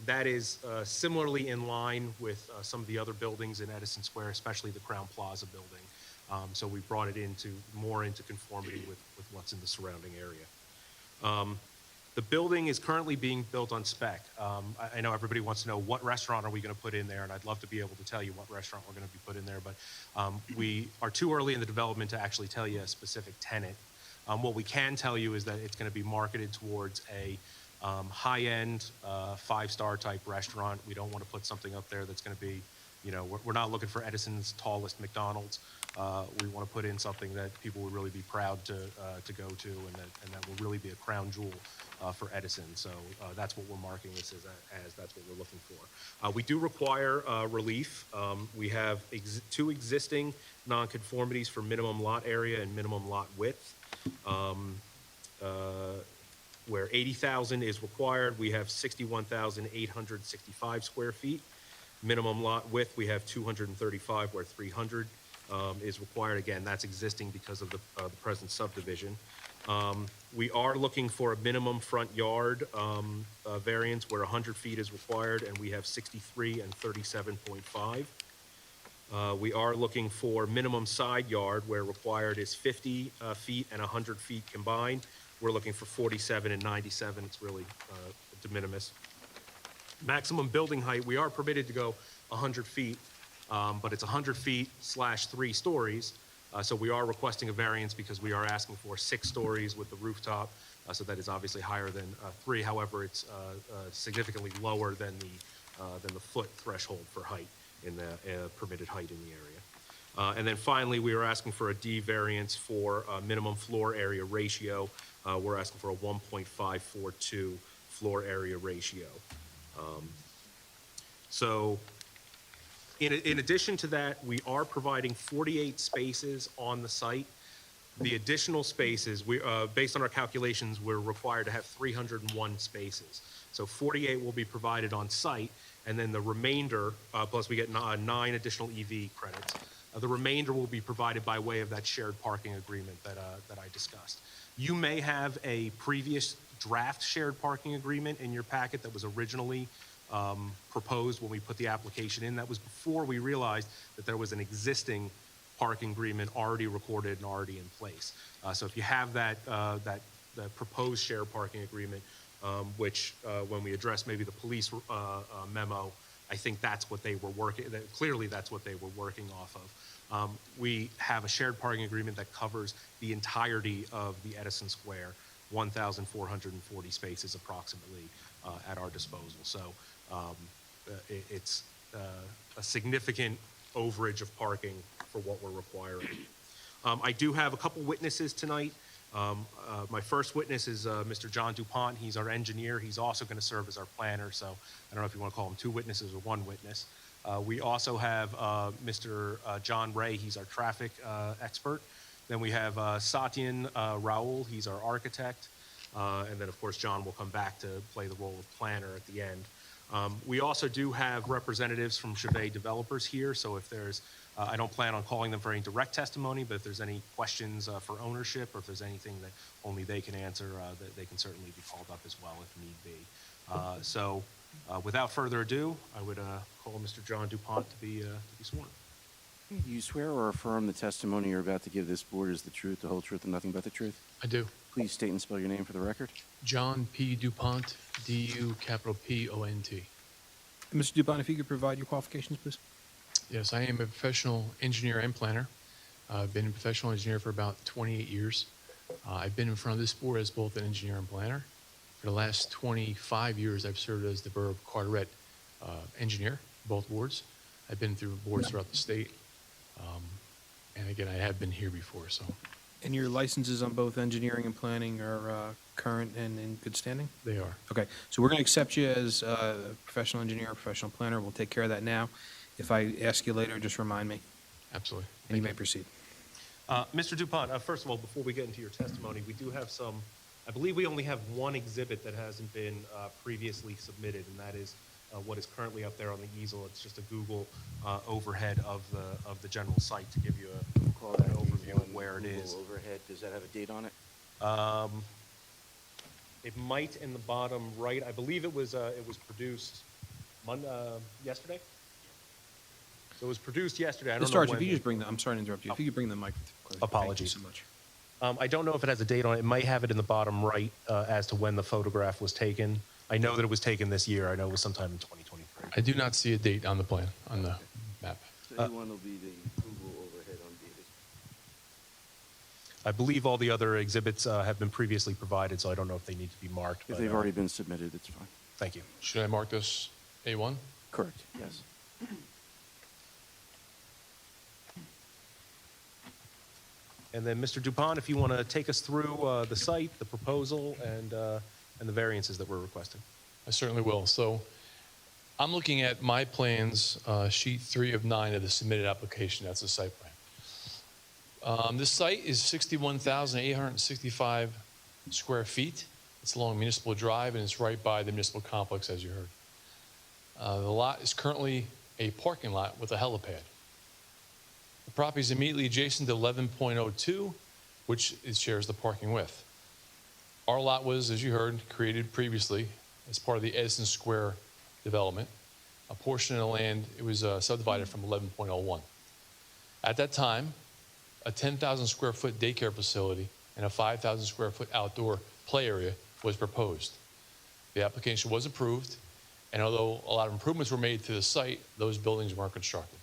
That is similarly in line with some of the other buildings in Edison Square, especially the Crown Plaza building. So we brought it more into conformity with what's in the surrounding area. The building is currently being built on spec. I know everybody wants to know what restaurant are we going to put in there, and I'd love to be able to tell you what restaurant we're going to be put in there, but we are too early in the development to actually tell you a specific tenant. What we can tell you is that it's going to be marketed towards a high-end 5-star type restaurant. We don't want to put something up there that's going to be we're not looking for Edison's tallest McDonald's. We want to put in something that people would really be proud to go to, and that will really be a crown jewel for Edison. So that's what we're marking this as. That's what we're looking for. We do require relief. We have two existing nonconformities for minimum lot area and minimum lot width. Where 80,000 is required, we have 61,865 square feet. Minimum lot width, we have 235, where 300 is required. Again, that's existing because of the present subdivision. We are looking for a minimum front yard variance where 100 feet is required, and we have 63 and 37.5. We are looking for minimum side yard where required is 50 feet and 100 feet combined. We're looking for 47 and 97. It's really de minimis. Maximum building height, we are permitted to go 100 feet, but it's 100 feet / 3 stories. So we are requesting a variance because we are asking for 6 stories with the rooftop. So that is obviously higher than 3. However, it's significantly lower than the foot threshold for height in the permitted height in the area. And then finally, we are asking for a D variance for minimum floor area ratio. We're asking for a 1.542 floor area ratio. So in addition to that, we are providing 48 spaces on the site. The additional spaces, based on our calculations, we're required to have 301 spaces. So 48 will be provided on site, and then the remainder, plus we get 9 additional EV credits. The remainder will be provided by way of that shared parking agreement that I discussed. You may have a previous draft shared parking agreement in your packet that was originally proposed when we put the application in. That was before we realized that there was an existing parking agreement already recorded and already in place. So if you have that proposed shared parking agreement, which when we address maybe the police memo, I think that's what they were clearly that's what they were working off of. We have a shared parking agreement that covers the entirety of the Edison Square, 1,440 spaces approximately at our disposal. So it's a significant overage of parking for what we're requiring. I do have a couple witnesses tonight. My first witness is Mr. John DuPont. He's our engineer. He's also going to serve as our planner, so I don't know if you want to call him 2 witnesses or 1 witness. We also have Mr. John Ray. He's our traffic expert. Then we have Satyan Raul. He's our architect. And then, of course, John will come back to play the role of planner at the end. We also do have representatives from Chevet Developers here, so if there's I don't plan on calling them for any direct testimony, but if there's any questions for ownership or if there's anything that only they can answer, they can certainly be called up as well if need be. So without further ado, I would call Mr. John DuPont to be sworn. Do you swear or affirm the testimony you're about to give this board is the truth, the whole truth, and nothing but the truth? I do. Please state and spell your name for the record. John P. DuPont, D-U-P-O-N-T. Mr. DuPont, if you could provide your qualifications, please. Yes, I am a professional engineer and planner. I've been a professional engineer for about 28 years. I've been in front of this board as both an engineer and planner. For the last 25 years, I've served as the Borough of Carteret engineer, both boards. I've been through boards throughout the state. And again, I have been here before, so. And your licenses on both engineering and planning are current and in good standing? They are. Okay, so we're going to accept you as a professional engineer, professional planner. We'll take care of that now. If I ask you later, just remind me. Absolutely. And you may proceed. Mr. DuPont, first of all, before we get into your testimony, we do have some, I believe we only have one exhibit that hasn't been previously submitted, and that is what is currently up there on the easel. It's just a Google overhead of the general site to give you an overview of where it is. Google overhead, does that have a date on it? It might in the bottom right. I believe it was produced yesterday. So it was produced yesterday. I don't Mr. know Arch, when. if you just bring the, I'm sorry to interrupt you. If you could bring the mic closer. Apologies. Thank you so much. I don't know if it has a date on it. It might have it in the bottom right as to when the photograph was taken. I know that it was taken this year. I know it was sometime in 2023. I do not see a date on the plan, on the map. So A1 will be the Google overhead undated. I believe all the other exhibits have been previously provided, so I don't know if they need to be marked. If they've already been submitted, it's fine. Thank you. Should I mark this A1? Correct, yes. And then Mr. Dupont, if you want to take us through the site, the proposal, and the variances that we're requesting. I certainly will. So I'm looking at my plans, sheet 3 of 9 of the submitted application. That's the site plan. This site is 61,865 square feet. It's along Municipal Drive, and it's right by the municipal complex, as you heard. The lot is currently a parking lot with a helipad. The property is immediately adjacent to 11.02, which it shares the parking with. Our lot was, as you heard, created previously as part of the Edison Square development. A portion of the land, it was subdivided from 11.01. At that time, a 10,000 square foot daycare facility and a 5,000 square foot outdoor play area was proposed. The application was approved, and although a lot of improvements were made to the site, those buildings weren't constructed.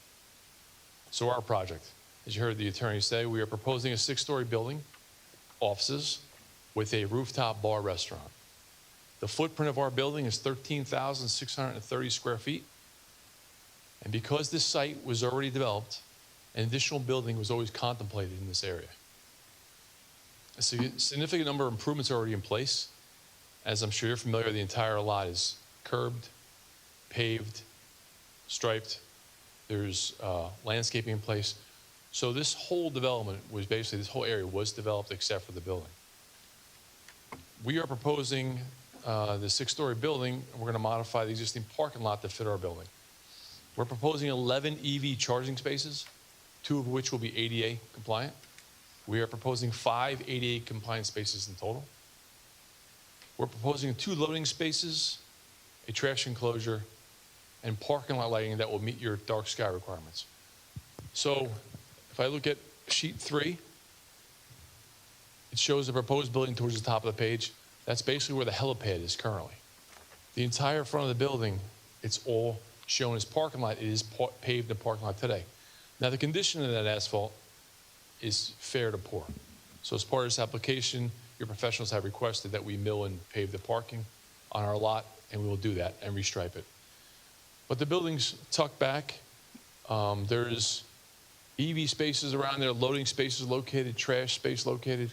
So our project, as you heard the attorney say, we are proposing a 6-story building, offices, with a rooftop bar restaurant. The footprint of our building is 13,630 square feet. And because this site was already developed, an additional building was always contemplated in this area. A significant number of improvements are already in place. As I'm sure you're familiar, the entire lot is curbed, paved, striped. There's landscaping in place. So this whole development was basically, this whole area was developed except for the building. We are proposing the 6-story building, and we're going to modify the existing parking lot to fit our building. We're proposing 11 EV charging spaces, 2 of which will be ADA compliant. We are proposing 5 ADA compliant spaces in total. We're proposing 2 loading spaces, a trash enclosure, and parking lot lighting that will meet your dark sky requirements. So if I look at sheet 3, it shows the proposed building towards the top of the page. That's basically where the helipad is currently. The entire front of the building, it's all shown as parking lot. It is paved in parking lot today. Now the condition of that asphalt is fair to poor. So as part of this application, your professionals have requested that we mill and pave the parking on our lot, and we will do that and restripe it. But the building's tucked back. There's EV spaces around there, loading spaces located, trash space located.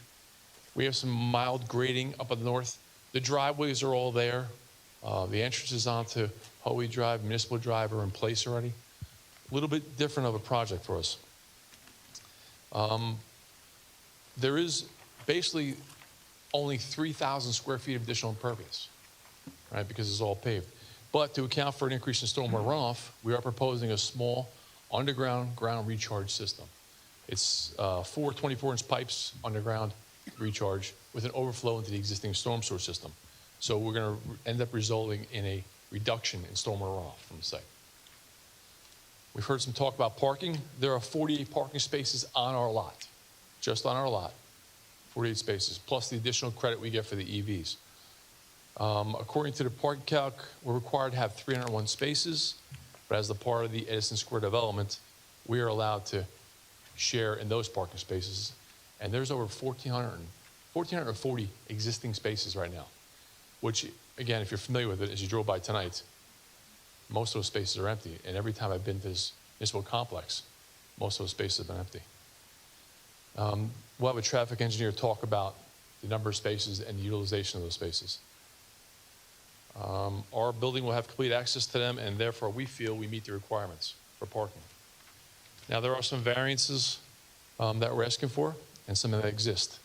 We have some mild grading up in the north. The driveways are all there. The entrances onto Hoey Drive, Municipal Drive are in place already. A little bit different of a project for us. There is basically only 3,000 square feet of additional impervious, right, because it's all paved. But to account for an increase in stormwater runoff, we are proposing a small underground ground recharge system. It's 4 24-inch pipes underground recharge with an overflow into the existing storm sewer system. So we're going to end up resulting in a reduction in stormwater runoff from the site. We've heard some talk about parking. There are 48 parking spaces on our lot, just on our lot, 48 spaces, plus the additional credit we get for the EVs. According to the parking calc, we're required to have 301 spaces, but as the part of the Edison Square development, we are allowed to share in those parking spaces. And there's over 1,440 existing spaces right now, which, again, if you're familiar with it, as you drove by tonight, most of those spaces are empty. And every time I've been to this municipal complex, most of those spaces have been empty. We'll have a traffic engineer talk about the number of spaces and the utilization of those spaces. Our building will have complete access to them, and therefore we feel we meet the requirements for parking. Now, there are some variances that we're asking for and some that exist.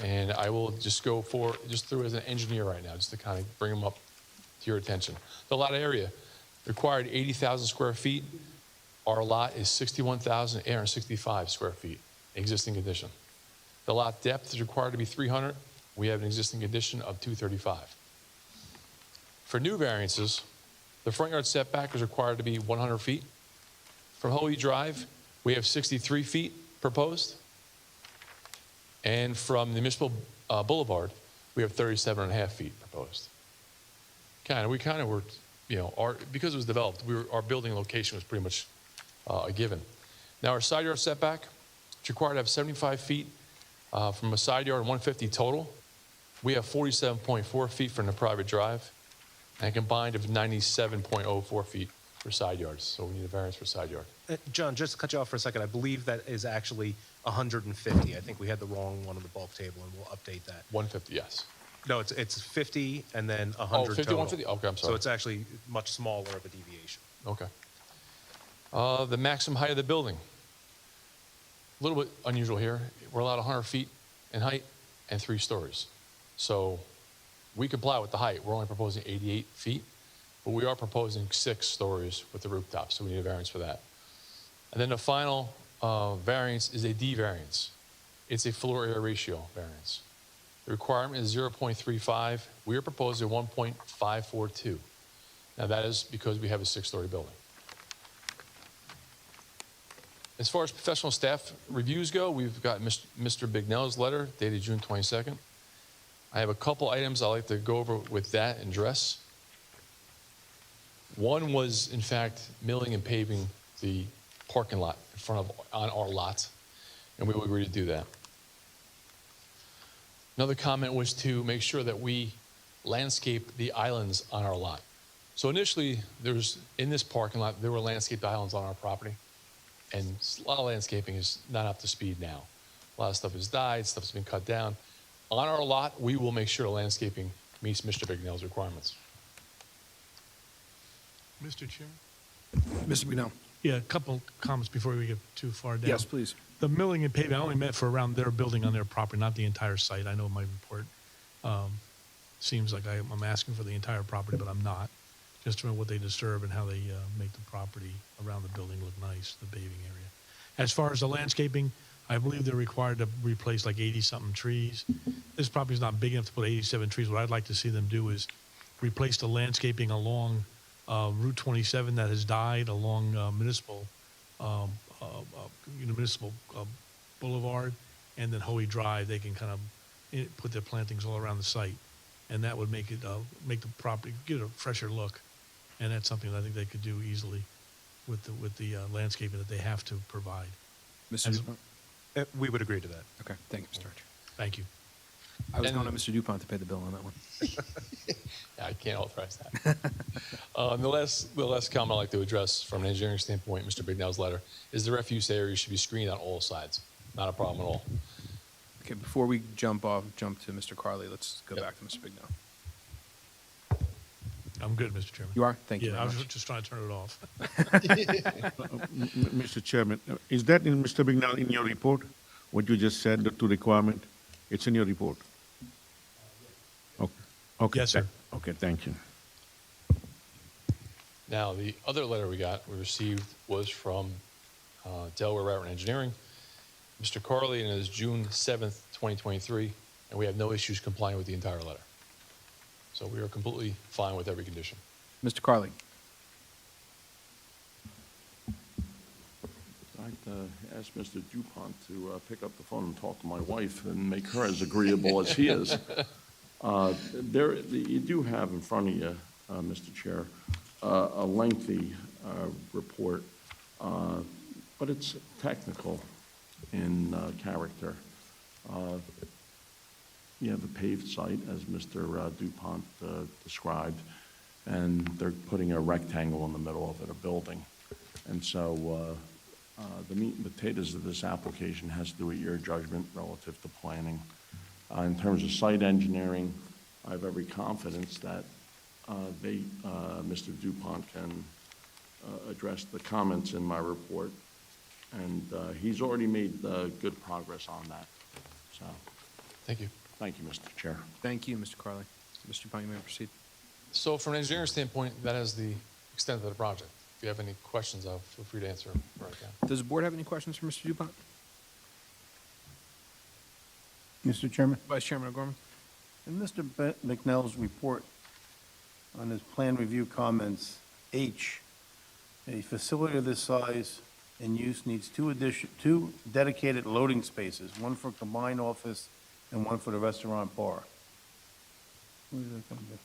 And I will just go through as an engineer right now, just to kind of bring them up to your attention. The lot area required 80,000 square feet. Our lot is 61,865 square feet, existing condition. The lot depth is required to be 300. We have an existing condition of 235. For new variances, the front yard setback is required to be 100 feet. From Hoey Drive, we have 63 feet proposed. And from the Municipal Boulevard, we have 37.5 feet proposed. We were, because it was developed, our building location was pretty much a given. Now, our side yard setback, it's required to have 75 feet from a side yard and 150 total. We have 47.4 feet from the private drive, and combined of 97.04 feet for side yards, so we need a variance for side yard. John, just to cut you off for a second, I believe that is actually 150. I think we had the wrong one on the bulk table, and we'll update that. 150, yes. No, it's 50 and then 100 50, total. 150? Okay, I'm So sorry. it's actually much smaller of a deviation. Okay. The maximum height of the building. A little bit unusual here. We're allowed 100 feet in height and 3 stories. So we comply with the height. We're only proposing 88 feet, but we are proposing 6 stories with the rooftop, so we need a variance for that. And then the final variance is a D variance. It's a floor area ratio variance. The requirement is 0.35. We are proposing 1.542. Now that is because we have a 6-story building. As far as professional staff reviews go, we've got Mr. Bignell's letter dated June 22nd. I have a couple items I'd like to go over with that and address. One was, in fact, milling and paving the parking lot in front of, on our lot, and we will agree to do that. Another comment was to make sure that we landscape the islands on our lot. So initially, in this parking lot, there were landscaped islands on our property, and a lot of landscaping is not up to speed now. A lot of stuff has died, stuff's been cut down. On our lot, we will make sure the landscaping meets Mr. Bignell's requirements. Mr. Chairman? Mr. Bignell. Yeah, a couple comments before we get too far down. Yes, please. The milling and paving, I only meant for around their building on their property, not the entire site. I know my report seems like I'm asking for the entire property, but I'm not. Just to know what they disturb and how they make the property around the building look nice, the paving area. As far as the landscaping, I believe they're required to replace like 80-something trees. This property is not big enough to put 87 trees. What I'd like to see them do is replace the landscaping along Route 27 that has died, along Municipal Boulevard, and then Hoey Drive. They can kind of put their plantings all around the site, and that would make it make the property give it a fresher look. And that's something that I think they could do easily with the landscaping that they have to provide. Mr. DuPont? We would agree to that. Okay, thank you, Mr. Archer. Thank you. I was going to Mr. DuPont to pay the bill on that one. Yeah, I can't authorize that. The last comment I'd like to address from an engineering standpoint, Mr. Bignell's letter, is the refuse area should be screened on all sides. Not a problem at all. Okay, before we jump to Mr. Carley, let's go back to Mr. Bignell. I'm good, Mr. Chairman. You are? Thank you Yeah, very I was much. just trying to turn it off. Mr. Chairman, is that in Mr. Bignell in your report? What you just said, the 2 requirement? It's in your report? Okay. Okay. Yes, sir. Okay, thank you. Now, the other letter we received was from Delaware Railroad Engineering, Mr. Carley, and it is June 7th, 2023, and we have no issues complying with the entire letter. So we are completely fine with every condition. Mr. Carley. I'd like to ask Mr. DuPont to pick up the phone and talk to my wife and make her as agreeable as he is. You do have in front of you, Mr. Chair, a lengthy report, but it's technical in character. You have a paved site, as Mr. DuPont described, and they're putting a rectangle in the middle of it, a building. And so the meat and potatoes of this application has to do with your judgment relative to planning. In terms of site engineering, I have every confidence that Mr. DuPont can address the comments in my report, and he's already made good progress on that. So, thank you. Thank you, Mr. Chair. Thank you, Mr. Carley. Mr. DuPont, you may proceed. So from an engineering standpoint, that is the extent of the project. If you have any questions, feel free to answer them right now. Does the board have any questions for Mr. DuPont? Mr. Chairman? Vice Chairman O'Gorman? In Mr. McNell's report on his plan review comments, H, a facility of this size and use needs two dedicated loading spaces, one for combined office and one for the restaurant bar. Where is that coming from?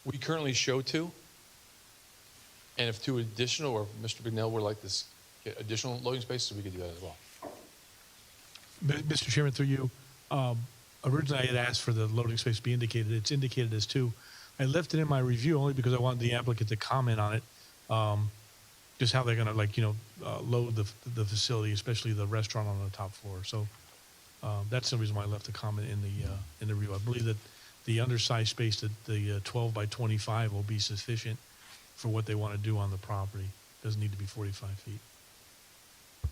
We currently show 2, and if 2 additional, or Mr. Bignell would like to get additional loading spaces, we could do that as well. Mr. Chairman, through you, originally I had asked for the loading space to be indicated. It's indicated as 2. I left it in my review only because I wanted the applicant to comment on it. just how they're going to load the facility, especially the restaurant on the top floor. So that's the reason why I left the comment in the review. I believe that the undersized space, the 12 by 25, will be sufficient for what they want to do on the property. Doesn't need to be 45 feet.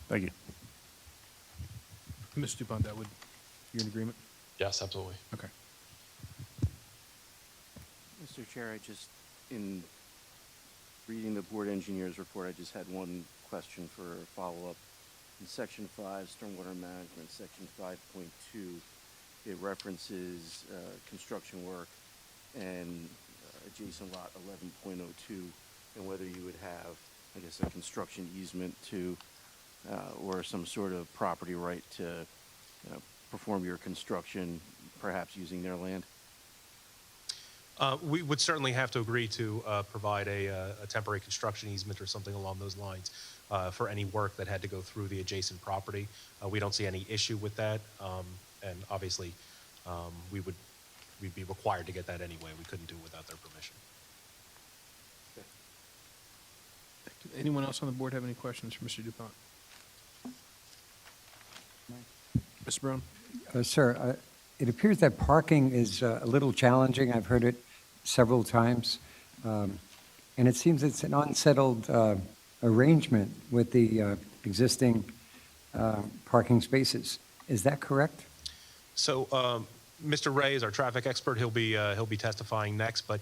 Thank you. Mr. Dupont, you're in agreement? Yes, absolutely. Okay. Mr. Chair, in reading the board engineer's report, I just had one question for a follow-up. In section 5, stormwater management, section 5.2, it references construction work and adjacent lot 11.02, and whether you would have, I guess, a construction easement to, or some sort of property right to perform your construction, perhaps using their land? We would certainly have to agree to provide a temporary construction easement or something along those lines for any work that had to go through the adjacent property. We don't see any issue with that, and obviously we'd be required to get that anyway. We couldn't do it without their permission. Anyone else on the board have any questions for Mr. Dupont? Mr. Brown? Sir, it appears that parking is a little challenging. I've heard it several times. And it seems it's an unsettled arrangement with the existing parking spaces. Is that correct? So Mr. Ray is our traffic expert. He'll be testifying next, but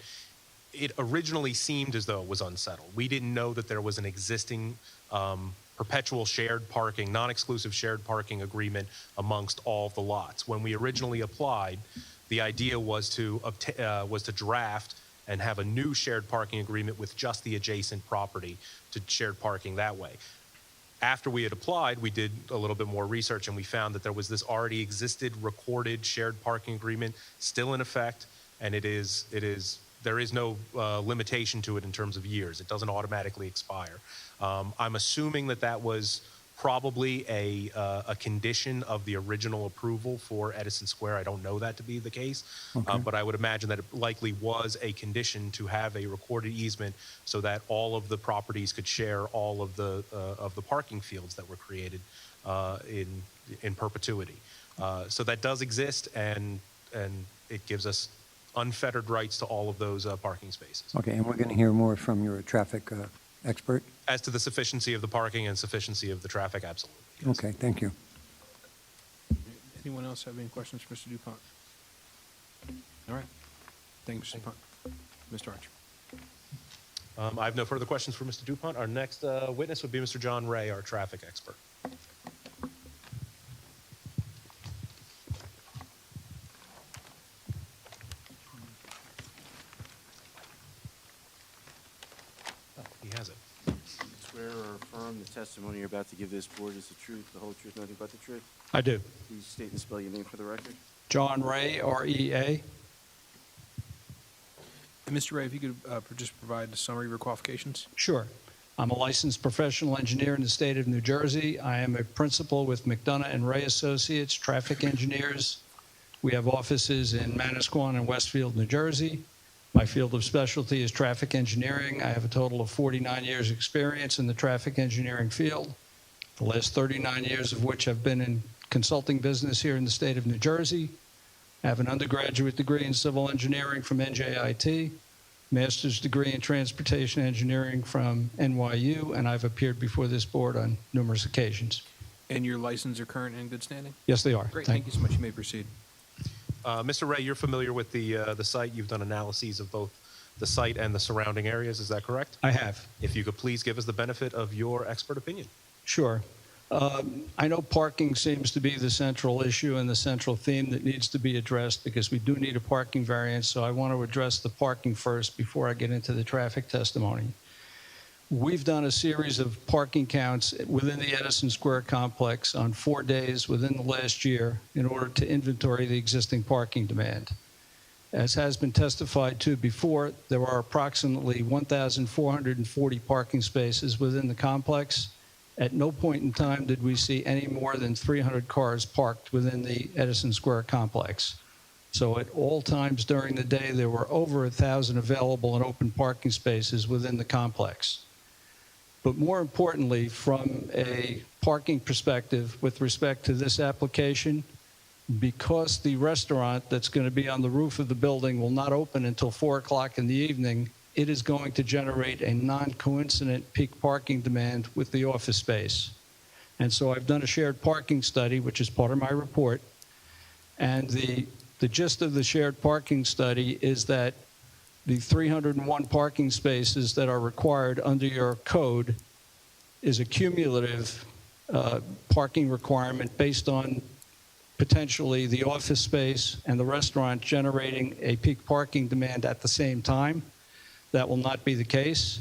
it originally seemed as though it was unsettled. We didn't know that there was an existing perpetual shared parking, non-exclusive shared parking agreement amongst all of the lots. When we originally applied, the idea was to draft and have a new shared parking agreement with just the adjacent property to shared parking that way. After we had applied, we did a little bit more research and we found that there was this already existed recorded shared parking agreement still in effect, and there is no limitation to it in terms of years. It doesn't automatically expire. I'm assuming that was probably a condition of the original approval for Edison Square. I don't know that to be the case, Okay. but I would imagine that it likely was a condition to have a recorded easement so that all of the properties could share all of the parking fields that were created in perpetuity. So that does exist, and it gives us unfettered rights to all of those parking spaces. Okay, and we're going to hear more from your traffic expert? As to the sufficiency of the parking and sufficiency of the traffic, absolutely. Yes. Okay, thank you. Anyone else have any questions for Mr. Dupont? All right. Thank you, Mr. Dupont. Mr. Archer. I have no further questions for Mr. Dupont. Our next witness would be Mr. John Ray, our traffic expert. He has it. Swear or affirm the testimony you're about to give this board is the truth, the whole truth, nothing but the truth? I do. Please state and spell your name for the record. John Ray, R-E-A. Mr. Ray, if you could just provide a summary of your qualifications. Sure. I'm a licensed professional engineer in the state of New Jersey. I am a principal with McDonough and Ray Associates, traffic engineers. We have offices in Manasquan and Westfield, New Jersey. My field of specialty is traffic engineering. I have a total of 49 years experience in the traffic engineering field, the last 39 years of which have been in consulting business here in the state of New Jersey. I have an undergraduate degree in civil engineering from NJIT, master's degree in transportation engineering from NYU, and I've appeared before this board on numerous occasions. And your licenses are current and in good standing? Yes, they are. Great, thank you so much. You may proceed. Mr. Ray, you're familiar with the site. You've done analyses of both the site and the surrounding areas. Is that correct? I have. If you could please give us the benefit of your expert opinion. Sure. I know parking seems to be the central issue and the central theme that needs to be addressed because we do need a parking variance, so I want to address the parking first before I get into the traffic testimony. We've done a series of parking counts within the Edison Square complex on 4 days within the last year in order to inventory the existing parking demand. As has been testified to before, there are approximately 1,440 parking spaces within the complex. At no point in time did we see any more than 300 cars parked within the Edison Square complex. So at all times during the day, there were over 1,000 available and open parking spaces within the complex. But more importantly, from a parking perspective, with respect to this application, because the restaurant that's going to be on the roof of the building will not open until 4 o'clock in the evening, it is going to generate a non-coincident peak parking demand with the office space. And so I've done a shared parking study, which is part of my report. And the gist of the shared parking study is that the 301 parking spaces that are required under your code is a cumulative parking requirement based on potentially the office space and the restaurant generating a peak parking demand at the same time. That will not be the case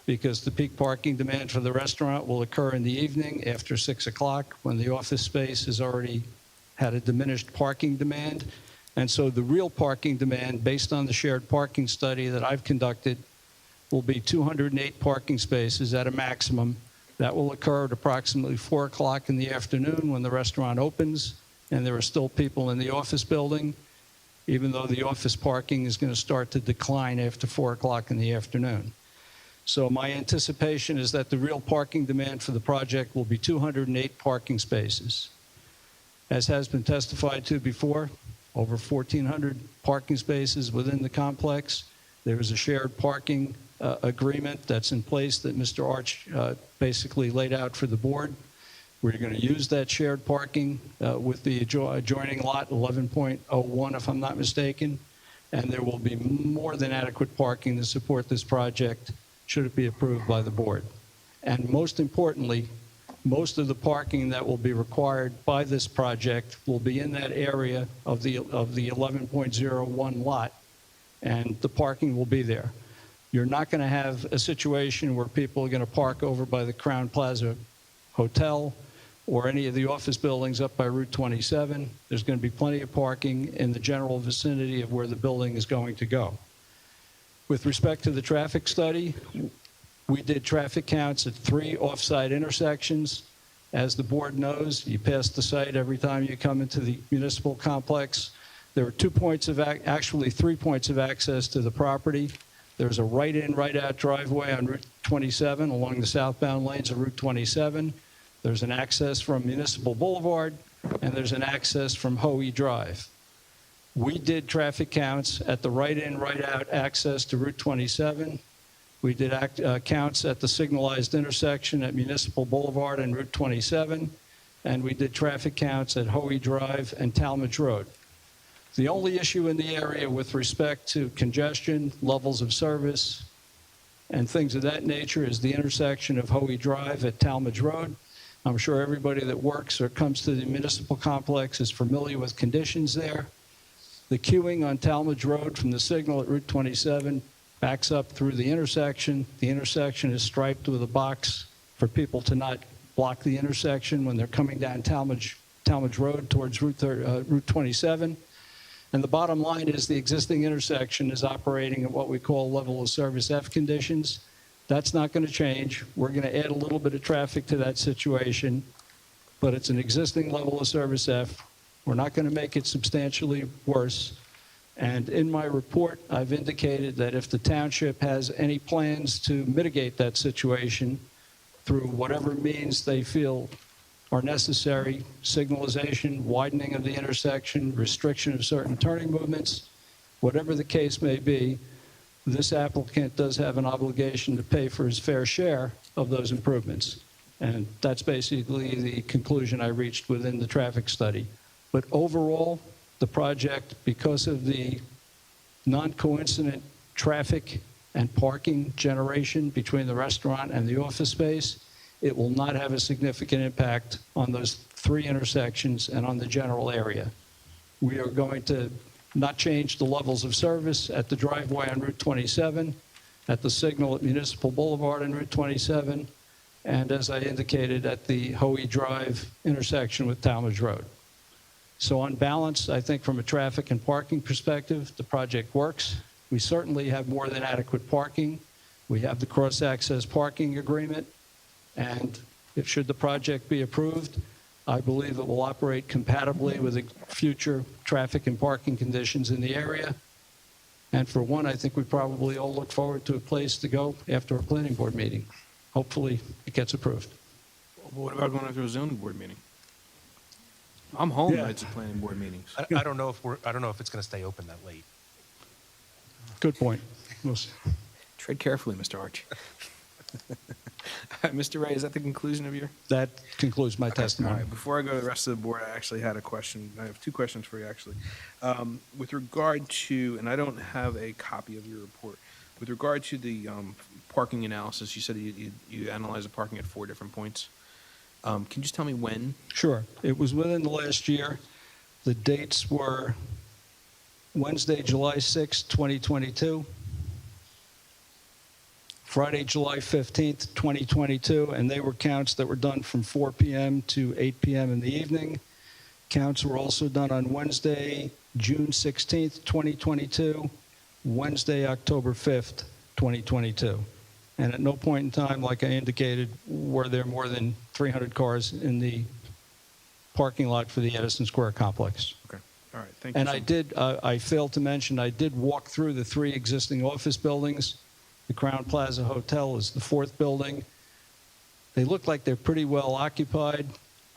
because the peak parking demand for the restaurant will occur in the evening after 6 o'clock when the office space has already had a diminished parking demand. And so the real parking demand, based on the shared parking study that I've conducted, will be 208 parking spaces at a maximum. That will occur at approximately 4 o'clock in the afternoon when the restaurant opens and there are still people in the office building, even though the office parking is going to start to decline after 4 o'clock in the afternoon. So my anticipation is that the real parking demand for the project will be 208 parking spaces. As has been testified to before, over 1,400 parking spaces within the complex. There is a shared parking agreement that's in place that Mr. Arch basically laid out for the board. We're going to use that shared parking with the adjoining lot, 11.01, if I'm not mistaken, and there will be more than adequate parking to support this project should it be approved by the board. And most importantly, most of the parking that will be required by this project will be in that area of the 11.01 lot, and the parking will be there. You're not going to have a situation where people are going to park over by the Crown Plaza Hotel or any of the office buildings up by Route 27. There's going to be plenty of parking in the general vicinity of where the building is going to go. With respect to the traffic study, we did traffic counts at 3 off-site intersections. As the board knows, you pass the site every time you come into the municipal complex. There are 2 points of, actually 3 points of access to the property. There's a right-in, right-out driveway on Route 27 along the southbound lanes of Route 27. There's an access from Municipal Boulevard, and there's an access from Hoey Drive. We did traffic counts at the right-in, right-out access to Route 27. We did counts at the signalized intersection at Municipal Boulevard and Route 27, and we did traffic counts at Hoey Drive and Talmadge Road. The only issue in the area with respect to congestion, levels of service, and things of that nature is the intersection of Hoey Drive at Talmadge Road. I'm sure everybody that works or comes to the municipal complex is familiar with conditions there. The queuing on Talmadge Road from the signal at Route 27 backs up through the intersection. The intersection is striped with a box for people to not block the intersection when they're coming down Talmadge Road towards Route 27. And the bottom line is the existing intersection is operating at what we call level of service F conditions. That's not going to change. We're going to add a little bit of traffic to that situation, but it's an existing level of service F. We're not going to make it substantially worse. And in my report, I've indicated that if the township has any plans to mitigate that situation through whatever means they feel are necessary, signalization, widening of the intersection, restriction of certain turning movements, whatever the case may be, this applicant does have an obligation to pay for his fair share of those improvements. And that's basically the conclusion I reached within the traffic study. But overall, the project, because of the non-coincident traffic and parking generation between the restaurant and the office space, it will not have a significant impact on those 3 intersections and on the general area. We are going to not change the levels of service at the driveway on Route 27, at the signal at Municipal Boulevard on Route 27, and as I indicated, at the Hoey Drive intersection with Talmadge Road. So on balance, I think from a traffic and parking perspective, the project works. We certainly have more than adequate parking. We have the cross-access parking agreement, and if should the project be approved, I believe it will operate compatibly with the future traffic and parking conditions in the area. And for one, I think we probably all look forward to a place to go after a planning board meeting. hopefully it gets approved. What about going to a zoning board meeting? I'm home Yeah. nights of planning board meetings. I don't know if it's going to stay open that late. Good point. We'll see. Tread carefully, Mr. Arch. Mr. Ray, is that the conclusion of your? That concludes my All testimony. right, before I go to the rest of the board, I actually had a question. I have two questions for you, actually. With regard to, and I don't have a copy of your report, with regard to the parking analysis, you said you analyzed the parking at 4 different points. Can you just tell me when? Sure. It was within the last year. The dates were Wednesday, July 6, 2022, Friday, July 15th, 2022, and they were counts that were done from 4 p.m. to 8 p.m. in the evening. Counts were also done on Wednesday, June 16th, 2022, Wednesday, October 5th, 2022. And at no point in time, like I indicated, were there more than 300 cars in the parking lot for the Edison Square complex. Okay, all right, thank you. And I failed to mention, I did walk through the 3 existing office buildings. The Crown Plaza Hotel is the 4th building. They look like they're pretty well occupied.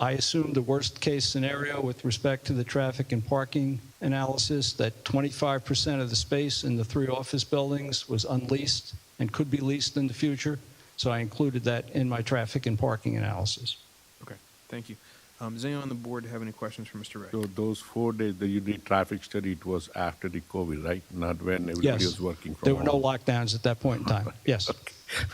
I assumed the worst-case scenario with respect to the traffic and parking analysis, that 25% of the space in the 3 office buildings was unleased and could be leased in the future. So I included that in my traffic and parking analysis. Okay, thank you. Does anyone on the board have any questions for Mr. Ray? So those 4 days that you did traffic study, it was after the COVID, right? Not when everybody was working from There were no home. lockdowns at that point in time. Yes.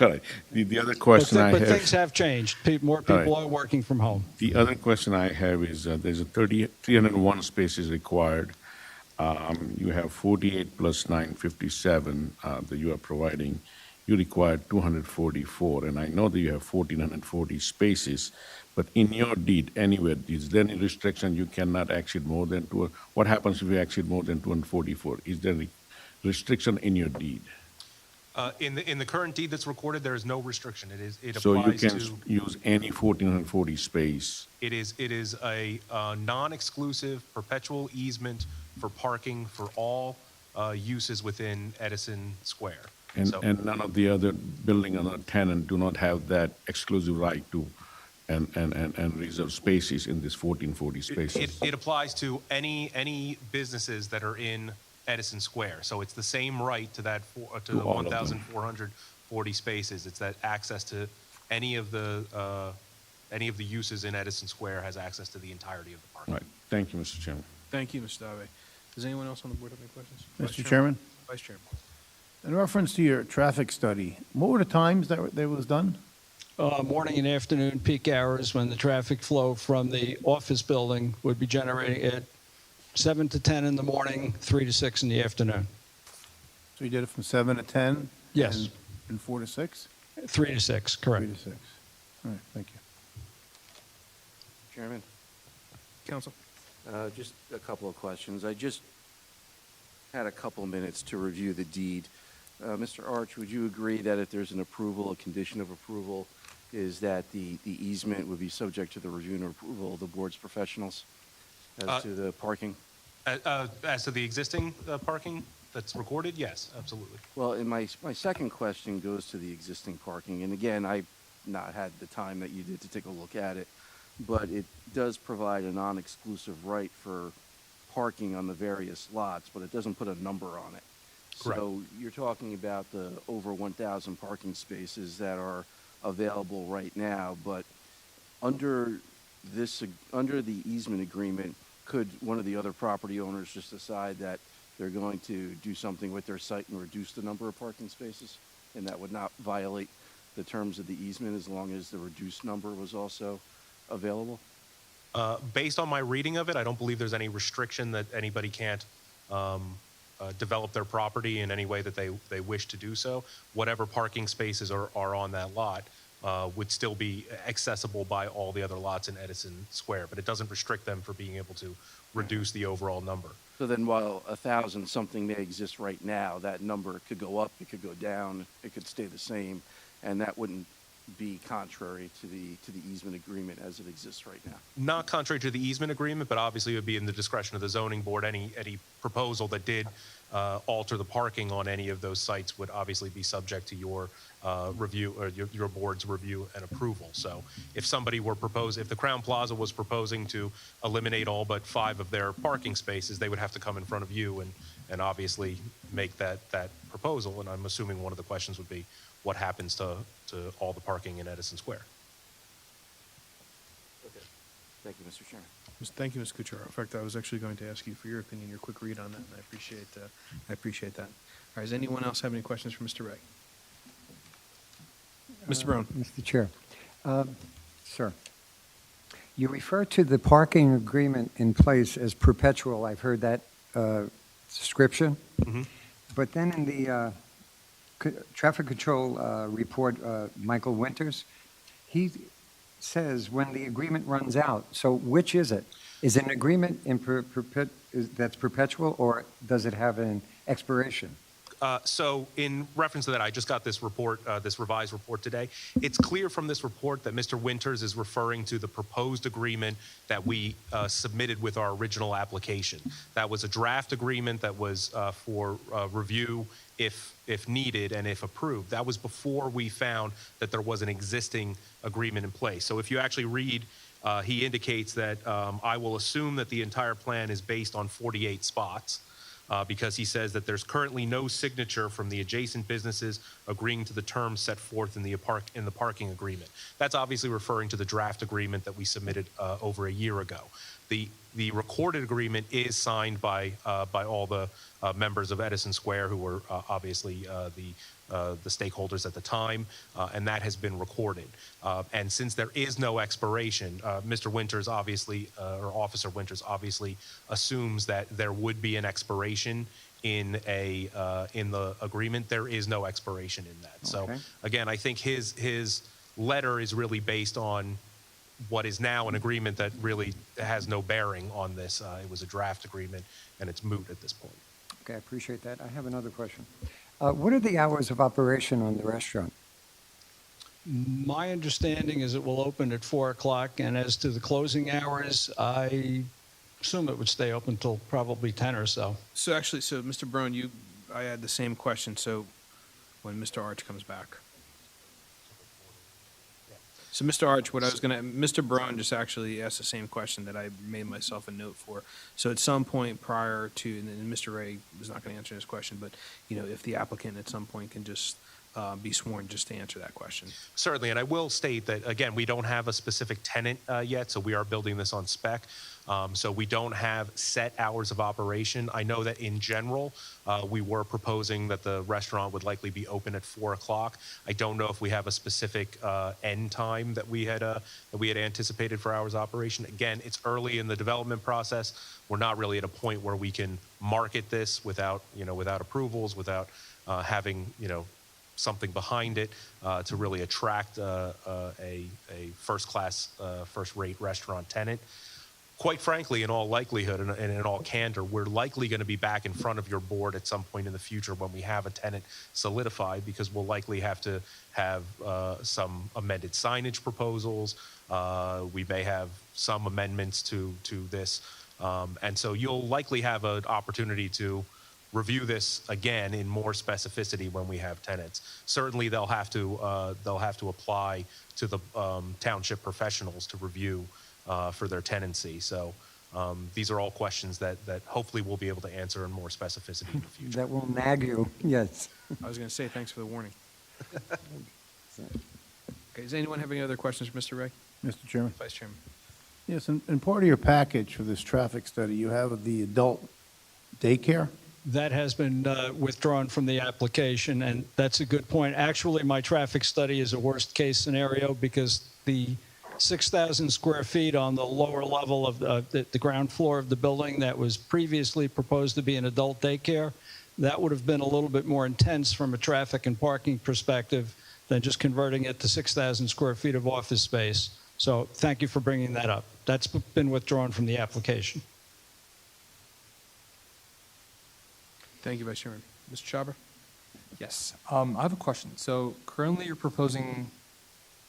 All right. The other question I But have. things have changed. More people are working from home. The other question I have is there's a 301 spaces required. You have 48 plus 957 that you are providing. You require 244, and I know that you have 1,440 spaces, but in your deed anywhere, is there any restriction you cannot exceed more than two? What happens if you exceed more than 244? Is there a restriction in your deed? In the current deed that's recorded, there is no restriction. It So you applies can to. use any 1,440 space. It is a non-exclusive perpetual easement for parking for all uses within Edison Square. And none of the other building or tenant do not have that exclusive right to and reserve spaces in this 1,440 spaces. It applies to any businesses that are in Edison Square. So it's the same right to that to the all of them. 1,440 spaces. It's that access to any of the uses in Edison Square has access to the entirety of the park. All right. Thank you, Mr. Chairman. Thank you, Mr. Dave. Does anyone else on the board have any questions? Mr. Chairman? Vice Chairman. In reference to your traffic study, what were the times that was done? Morning and afternoon peak hours when the traffic flow from the office building would be generating at 7 to 10 in the morning, 3 to 6 in the afternoon. So you did it from 7 to 10? Yes. And 4 to 6? 3 to 6, correct. 3 to 6. All right, thank you. Chairman, Counsel. just a couple of questions. I just had a couple of minutes to review the deed. Mr. Arch, would you agree that if there's an approval, a condition of approval, is that the easement would be subject to the review and approval of the board's professionals as to the parking? As to the existing parking that's recorded, yes, absolutely. Well, and my second question goes to the existing parking, and again, I've not had the time that you did to take a look at it, but it does provide a non-exclusive right for parking on the various lots, but it doesn't put a number on it. Correct. So you're talking about the over 1,000 parking spaces that are available right now, but under the easement agreement, could one of the other property owners just decide that they're going to do something with their site and reduce the number of parking spaces? And that would not violate the terms of the easement as long as the reduced number was also available? Based on my reading of it, I don't believe there's any restriction that anybody can't develop their property in any way that they wish to do so. Whatever parking spaces are on that lot would still be accessible by all the other lots in Edison Square, but it doesn't restrict them for being able to reduce the overall number. So then while 1,000 something may exist right now, that number could go up, it could go down, it could stay the same, and that wouldn't be contrary to the easement agreement as it exists right now? Not contrary to the easement agreement, but obviously it would be in the discretion of the zoning board. Any proposal that did alter the parking on any of those sites would obviously be subject to your review, or your board's review and approval. So if somebody were if the Crown Plaza was proposing to eliminate all but 5 of their parking spaces, they would have to come in front of you and obviously make that proposal. And I'm assuming one of the questions would be, what happens to all the parking in Edison Square? Okay. Thank you, Mr. Chairman. Thank you, Ms. Cucciaro. In fact, I was actually going to ask you for your opinion, your quick read on that, and I appreciate that. All right, does anyone else have any questions for Mr. Ray? Mr. Brown. Mr. Chair. Sir, you refer to the parking agreement in place as perpetual. I've heard that description. Mm-hmm. But then in the traffic control report, Michael Winters, he says when the agreement runs out. So which is it? Is it an agreement that's perpetual, or does it have an expiration? So in reference to that, I just got this report, this revised report today. It's clear from this report that Mr. Winters is referring to the proposed agreement that we submitted with our original application. That was a draft agreement that was for review if needed and if approved. That was before we found that there was an existing agreement in place. So if you actually read, he indicates that I will assume that the entire plan is based on 48 spots. Because he says that there's currently no signature from the adjacent businesses agreeing to the terms set forth in the parking agreement. That's obviously referring to the draft agreement that we submitted over a year ago. The recorded agreement is signed by all the members of Edison Square, who were obviously the stakeholders at the time, and that has been recorded. And since there is no expiration, Mr. Winters obviously, or Officer Winters obviously assumes that there would be an expiration in the agreement. There is no expiration in that. Okay. So again, I think his letter is really based on what is now an agreement that really has no bearing on this. It was a draft agreement, and it's moot at this point. Okay, I appreciate that. I have another question. What are the hours of operation on the restaurant? My understanding is it will open at 4 o'clock, and as to the closing hours, I assume it would stay open until probably 10 or so. So actually, Mr. Brown, I had the same question, so when Mr. Arch comes back. So Mr. Arch, Mr. Brown just actually asked the same question that I made myself a note for. So at some point prior to, and Mr. Ray was not going to answer this question, but, if the applicant at some point can just be sworn just to answer that question. Certainly, and I will state that, again, we don't have a specific tenant yet, so we are building this on spec. So we don't have set hours of operation. I know that in general, we were proposing that the restaurant would likely be open at 4 o'clock. I don't know if we have a specific end time that we had anticipated for hours of operation. Again, it's early in the development process. We're not really at a point where we can market this without approvals, without having, something behind it to really attract a first-class, first-rate restaurant tenant. Quite frankly, in all likelihood and in all candor, we're likely going to be back in front of your board at some point in the future when we have a tenant solidified, because we'll likely have to have some amended signage proposals. We may have some amendments to this. And so you'll likely have an opportunity to review this again in more specificity when we have tenants. Certainly, they'll have to apply to the township professionals to review for their tenancy. So these are all questions that hopefully we'll be able to answer in more specificity in the future. That will nag you, yes. I was going to say thanks for the warning. Okay, does anyone have any other questions for Mr. Ray? Mr. Chairman? Vice Chairman. Yes, and part of your package for this traffic study, you have the adult daycare? That has been withdrawn from the application, and that's a good point. Actually, my traffic study is a worst-case scenario because the 6,000 square feet on the lower level of the ground floor of the building that was previously proposed to be an adult daycare, that would have been a little bit more intense from a traffic and parking perspective than just converting it to 6,000 square feet of office space. So thank you for bringing that up. That's been withdrawn from the application. Thank you, Vice Chairman. Mr. Chhabra? Yes. I have a question. So currently you're proposing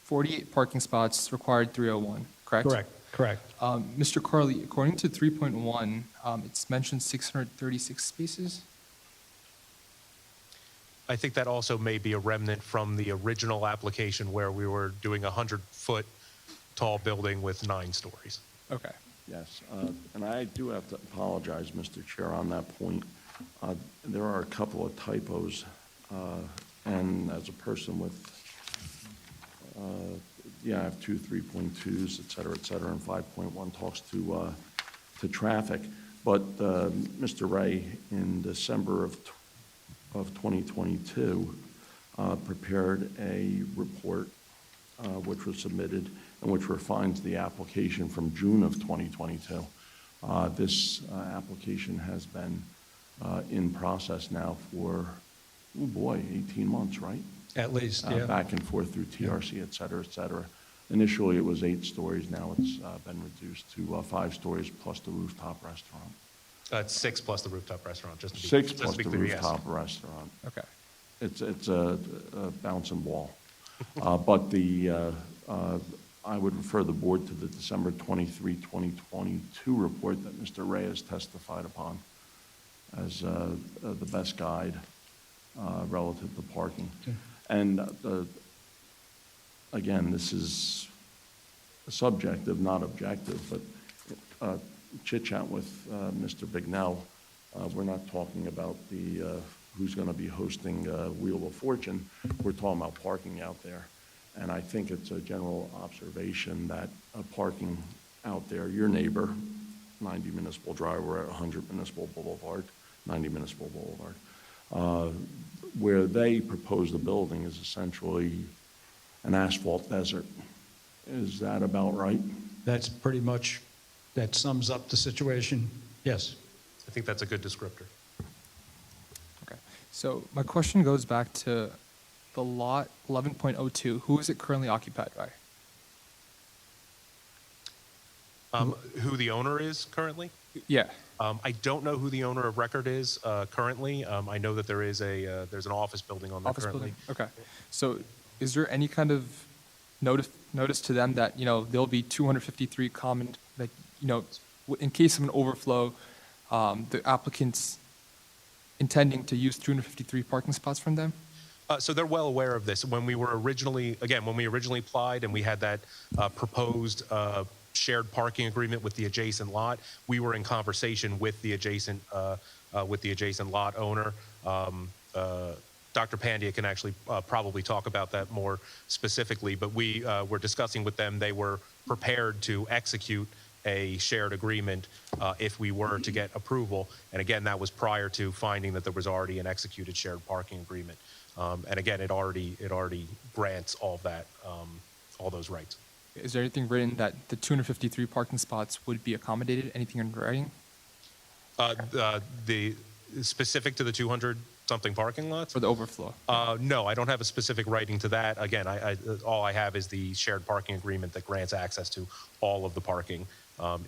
48 parking spots required 301, correct? Correct. Mr. Carley, according to 3.1, it's mentioned 636 spaces. I think that also may be a remnant from the original application where we were doing a 100-foot tall building with 9 stories. Okay. Yes, and I do have to apologize, Mr. Chair, on that point. There are a couple of typos, and as a person with, I have 2 3.2s, et cetera, and 5.1 talks to traffic. But Mr. Ray, in December of 2022, prepared a report which was submitted and which refines the application from June of 2022. This application has been in process now for, 18 months, right? At least, yeah. Back and forth through TRC, et cetera, et cetera. Initially, it was 8 stories. Now it's been reduced to 5 stories plus the rooftop restaurant. It's 6 plus the rooftop restaurant, just to be 6 just plus to be the clear, yes. rooftop restaurant. Okay. It's a bouncing ball. But I would refer the board to the December 23, 2022 report that Mr. Ray has testified upon as the best guide relative to parking. And again, this is subjective, not objective, but chit-chat with Mr. Bignell, we're not talking about who's going to be hosting Wheel of Fortune. We're talking about parking out there. And I think it's a general observation that parking out there, your neighbor, 90 Municipal Drive, we're at 100 Municipal Boulevard, 90 Municipal Boulevard, where they propose the building is essentially an asphalt desert. Is that about right? That's pretty much, that sums up the situation. Yes. I think that's a good descriptor. Okay. So my question goes back to the lot 11.02. Who is it currently occupied by? Who the owner is currently? Yeah. I don't know who the owner of record is currently. I know that there is there's an office building on there Office currently. building. Okay. So is there any kind of notice to them that, there'll be 253 common, like, in case of an overflow, the applicant's intending to use 253 parking spots from them? So they're well aware of this. When we originally applied and we had that proposed shared parking agreement with the adjacent lot, we were in conversation with the adjacent lot owner. Dr. Pandya can actually probably talk about that more specifically, but we were discussing with them. They were prepared to execute a shared agreement if we were to get approval. And again, that was prior to finding that there was already an executed shared parking agreement. And again, it already grants all of that, all those rights. Is there anything written that the 253 parking spots would be accommodated? Anything in writing? The specific to the 200-something parking lots? For the overflow? No, I don't have a specific writing to that. Again, all I have is the shared parking agreement that grants access to all of the parking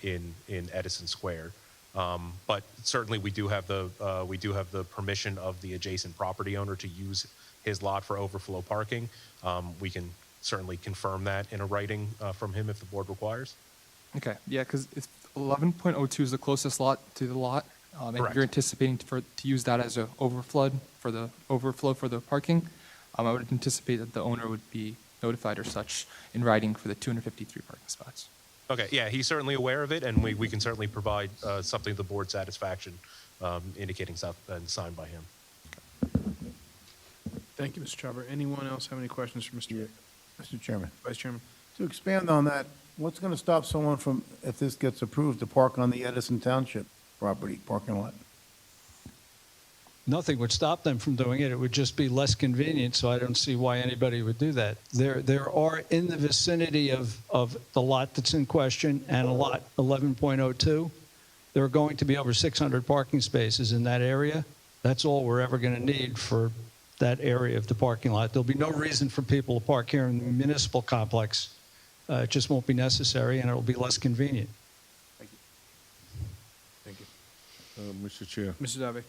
in Edison Square. But certainly, we do have the permission of the adjacent property owner to use his lot for overflow parking. We can certainly confirm that in a writing from him if the board requires. Okay, yeah, because 11.02 is the closest lot to the lot, and Correct. you're anticipating to use that as an overflow for the parking. I would anticipate that the owner would be notified or such in writing for the 253 parking spots. Okay, yeah, he's certainly aware of it, and we can certainly provide something to the board's satisfaction, indicating and signed by him. Thank you, Mr. Chopper. Anyone else have any questions for Mr. Baker? Mr. Chairman. Vice Chairman. To expand on that, what's going to stop someone from, if this gets approved, to park on the Edison Township property parking lot? Nothing would stop them from doing it. It would just be less convenient, so I don't see why anybody would do that. There are in the vicinity of the lot that's in question and a lot 11.02, there are going to be over 600 parking spaces in that area. That's all we're ever going to need for that area of the parking lot. There'll be no reason for people to park here in the municipal complex. It just won't be necessary, and it'll be less convenient. Thank you. Mr. Chair. Mr. Dave.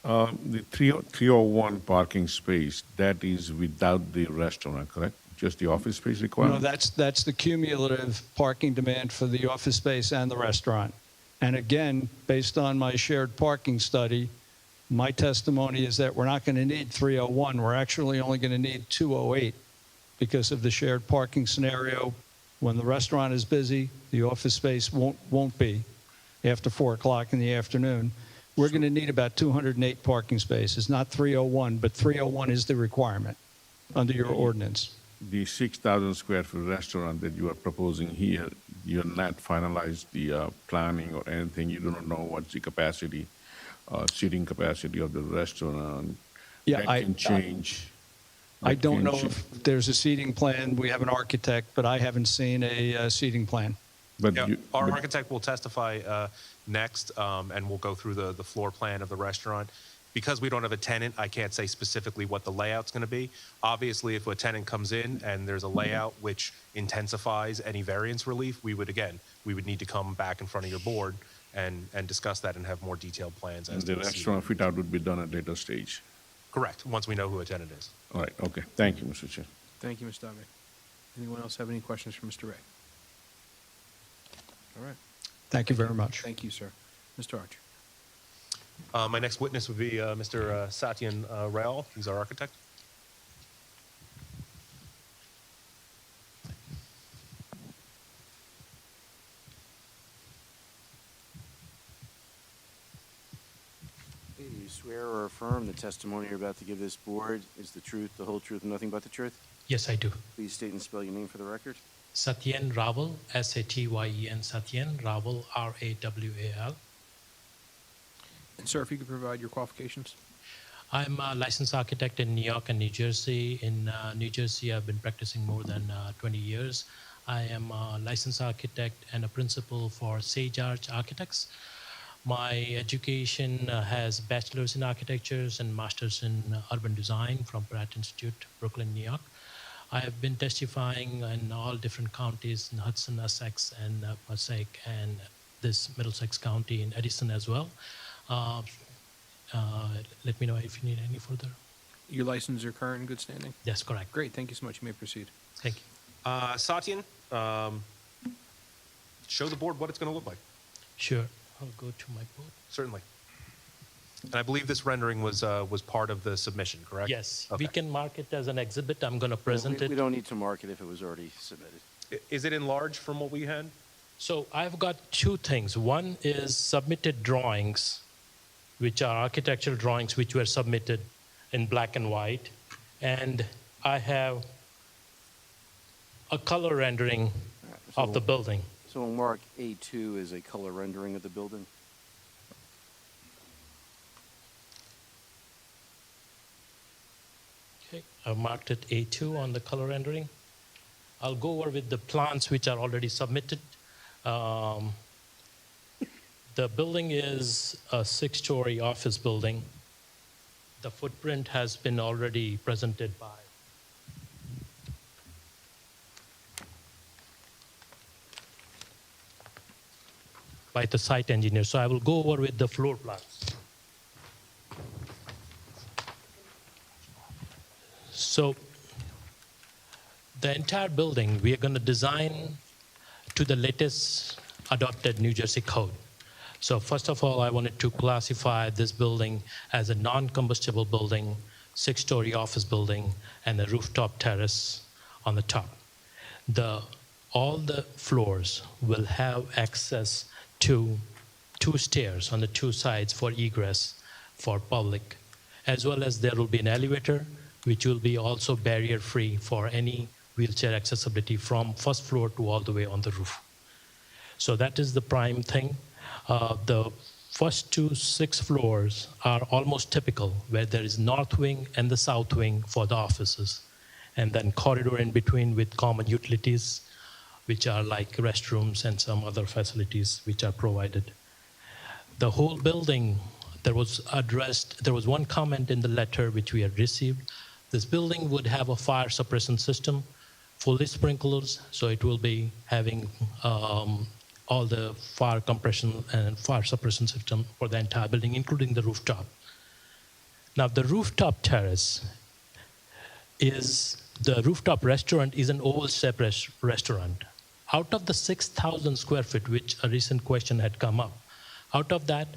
The 301 parking space, that is without the restaurant, correct? just the office space No, requirement? that's the cumulative parking demand for the office space and the restaurant. And again, based on my shared parking study, my testimony is that we're not going to need 301. We're actually only going to need 208 because of the shared parking scenario. When the restaurant is busy, the office space won't be after 4 o'clock in the afternoon. We're going to need about 208 parking spaces, not 301, but 301 is the requirement under your ordinance. The 6,000 square foot restaurant that you are proposing here, you're not finalized the planning or anything. You do not know what's the capacity, seating capacity of the restaurant. Yeah, That can change. I That don't can know cha- if there's a seating plan. We have an architect, but I haven't seen a seating plan. But Yeah, you, our but- architect will testify next, and we'll go through the floor plan of the restaurant. Because we don't have a tenant, I can't say specifically what the layout's going to be. Obviously, if a tenant comes in and there's a layout which intensifies any variance relief, we would need to come back in front of your board and discuss that and have more detailed plans. and As the to restaurant fit out would be done at later stage. Correct, once we know who a tenant is. All right, okay. Thank you, Mr. Chair. Thank you, Mr. Dominic. Anyone else have any questions for Mr. Ray? All right. Thank you very much. Thank you, sir. Mr. Archer. My next witness would be Mr. Satyan Rao. He's our architect. Do you swear or affirm the testimony you're about to give this board is the truth, the whole truth, and nothing but the truth? Yes, I do. Please state and spell your name for the record. Satyen Raval, Satyen, Satyen Raval, Rawal. And sir, if you could provide your qualifications. I'm a licensed architect in New York and New Jersey. In New Jersey, I've been practicing more than 20 years. I am a licensed architect and a principal for Sage Arch Architects. My education has bachelor's in architectures and master's in urban design from Pratt Institute, Brooklyn, New York. I have been testifying in all different counties in Hudson, Essex, and Passaic, and this Middlesex County in Edison as well. Let me know if you need any further. Your license are current and good standing? Yes, correct. Great, thank you so much. You may proceed. Thank you. Satyan, show the board what it's going to look like. Sure. I'll go to my board. Certainly. And I believe this rendering was part of the submission, correct? Yes. Okay. We can mark it as an exhibit. I'm going to present we, it. We don't need to mark it if it was already submitted. Is it enlarged from what we had? So I've got two things. One is submitted drawings, which are architectural drawings which were submitted in black and white. And I have a color rendering of the building. So we'll mark A2 as a color rendering of the building. Okay, I've marked it A2 on the color rendering. I'll go over with the plans which are already submitted. The building is a 6-story office building. The footprint has been already presented by the site engineer. So I will go over with the floor plans. So the entire building, we are going to design to the latest adopted New Jersey code. So first of all, I wanted to classify this building as a non-combustible building, 6-story office building, and a rooftop terrace on the top. All the floors will have access to 2 stairs on the 2 sides for egress for public, as well as there will be an elevator, which will be also barrier-free for any wheelchair accessibility from first floor to all the way on the roof. So that is the prime thing. The first 6 floors are almost typical, where there is north wing and the south wing for the offices, and then corridor in between with common utilities, which are like restrooms and some other facilities which are provided. The whole building, there was one comment in the letter which we had received. This building would have a fire suppression system, fully sprinklers, so it will be having all the fire compression and fire suppression system for the entire building, including the rooftop. Now, the rooftop terrace is the rooftop restaurant is an oval-shaped restaurant. Out of the 6,000 square feet, which a recent question had come up, out of that,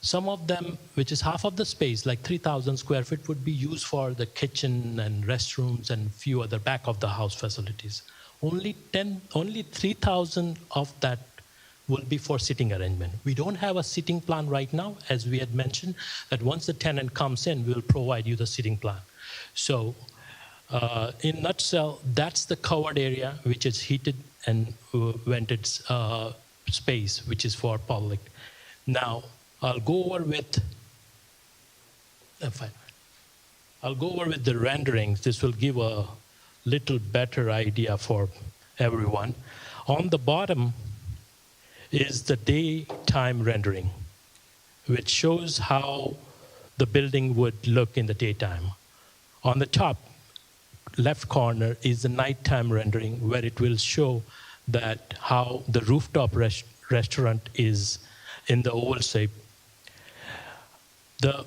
some of them, which is half of the space, like 3,000 square feet, would be used for the kitchen and restrooms and few other back of the house facilities. Only 3,000 of that will be for sitting arrangement. We don't have a sitting plan right now, as we had mentioned, that once the tenant comes in, we'll provide you the sitting plan. So in a nutshell, that's the covered area, which is heated and vented space, which is for public. Now, I'll go over with the renderings. This will give a little better idea for everyone. On the bottom is the daytime rendering, which shows how the building would look in the daytime. On the top left corner is the nighttime rendering, where it will show that how the rooftop restaurant is in the oval shape. The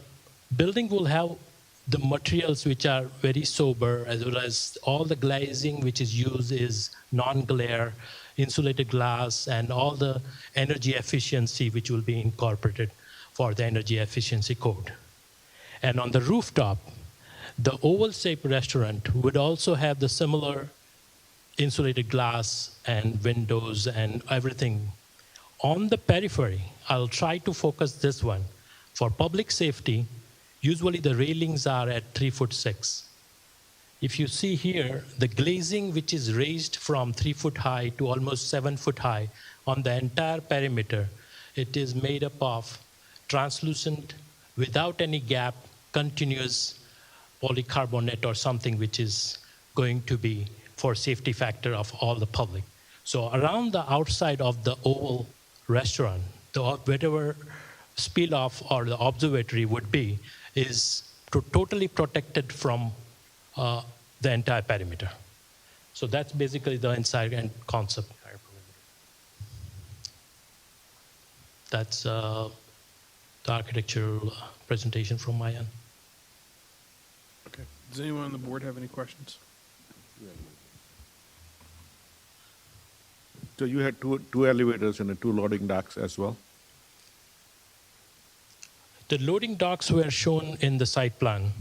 building will have the materials which are very sober, as well as all the glazing which is used is non-glare, insulated glass, and all the energy efficiency which will be incorporated for the energy efficiency code. And on the rooftop, the oval-shaped restaurant would also have the similar insulated glass and windows and everything. On the periphery, I'll try to focus this one. For public safety, usually the railings are at 3'6". If you see here, the glazing which is raised from 3 foot high to almost 7 foot high on the entire perimeter, it is made up of translucent, without any gap, continuous polycarbonate or something which is going to be for safety factor of all the public. So around the outside of the oval restaurant, whatever spill off or the observatory would be, is totally protected from the entire perimeter. So that's basically the inside and concept. That's the architectural presentation from my end. Okay. Does anyone on the board have any questions? So you had two elevators and 2 loading docks as well? The loading docks were shown in the site plan.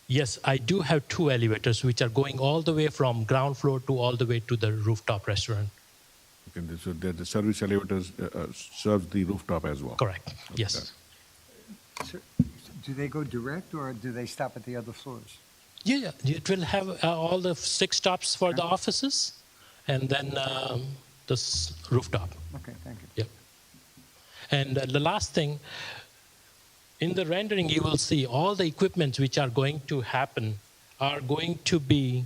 Yes, I do have 2 elevators which are going all the way from ground floor to all the way to the rooftop restaurant. Okay, so the service elevators serve the rooftop as well? Correct, Okay. yes. So, do they go direct, or do they stop at the other floors? Yeah, it will have all the 6 stops for the offices and then this rooftop. Okay, thank you. Yep. And the last thing, in the rendering, you will see all the equipment which are going to happen are going to be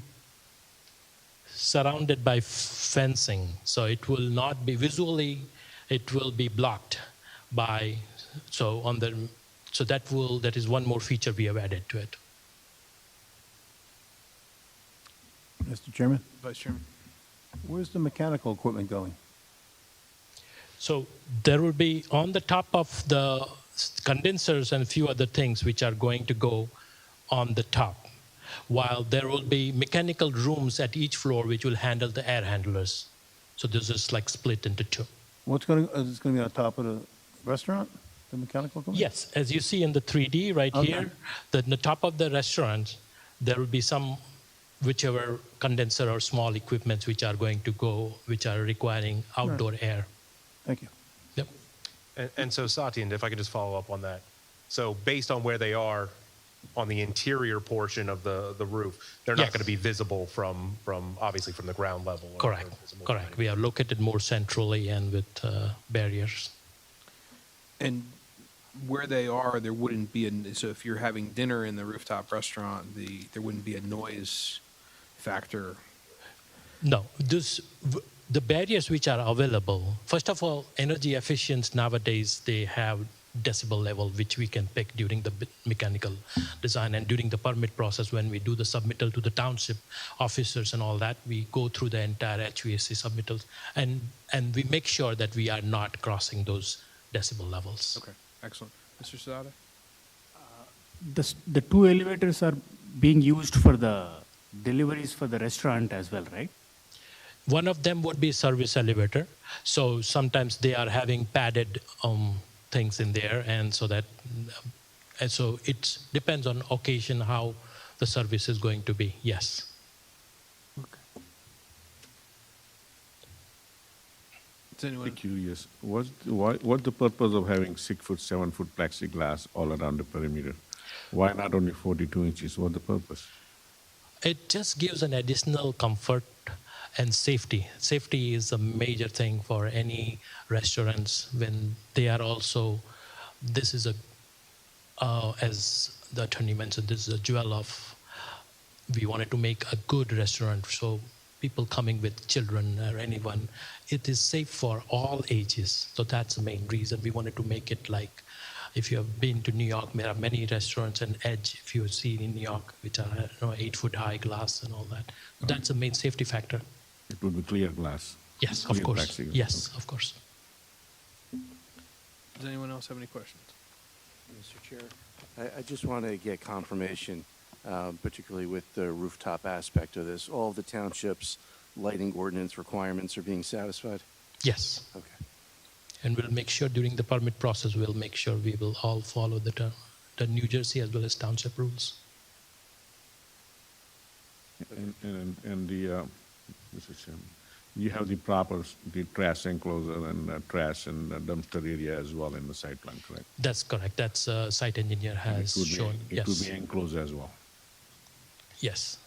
surrounded by fencing. So it will not be visually, it will be blocked by, that is one more feature we have added to it. Mr. Chairman, Vice Chairman. where's the mechanical equipment going? So there will be on the top of the condensers and a few other things which are going to go on the top, while there will be mechanical rooms at each floor which will handle the air handlers. So this is like split into 2. Is this going to be on top of the restaurant, the mechanical equipment? Yes, as you see in the 3D right Okay. here, the top of the restaurant, there will be some whichever condenser or small equipments which are going to go, which are requiring outdoor air. Thank you. Yep. And so Satyan, if I could just follow up on that. So based on where they are on the interior portion of the roof, they're not Yes. going to be visible from obviously from the ground level. or Correct, visible correct. from We are located more centrally and with barriers. And where they are, there wouldn't be so if you're having dinner in the rooftop restaurant, there wouldn't be a noise factor. No, the barriers which are available, first of all, energy efficient nowadays, they have decibel level which we can pick during the mechanical design and during the permit process. When we do the submittal to the township officers and all that, we go through the entire HVAC submittals and we make sure that we are not crossing those decibel levels. Okay, excellent. Mr. Sada? The 2 elevators are being used for the deliveries for the restaurant as well, right? One of them would be service elevator. So sometimes they are having padded things in there, and so it depends on occasion how the service is going to be. Yes. Is anyone? Curious, what's the purpose of having 6 foot, 7 foot plexiglass all around the perimeter? Why not only 42 inches? What's the purpose? It just gives an additional comfort and safety. Safety is a major thing for any restaurants when they are also, this is as the attorney mentioned, this is a jewel of, we wanted to make a good restaurant. So people coming with children or anyone, it is safe for all ages. So that's the main reason we wanted to make it like, if you have been to New York, there are many restaurants and Edge, if you see in New York, which are 8 foot high glass and all that. That's the main safety factor. It would be clear glass. Yes, Clear of course. plexiglass. Yes, of course. Does anyone else have any questions? Mr. Chair, I just want to get confirmation, particularly with the rooftop aspect of this. All the township's lighting ordinance requirements are being satisfied? Yes. Okay. And we'll make sure during the permit process, we'll make sure we will all follow the New Jersey as well as township rules. And Mr. Chairman, you have the the trash enclosure and trash and dumpster area as well in the site plan, correct? That's correct. That's site engineer And has shown. It would Yes. be enclosed as well. Yes.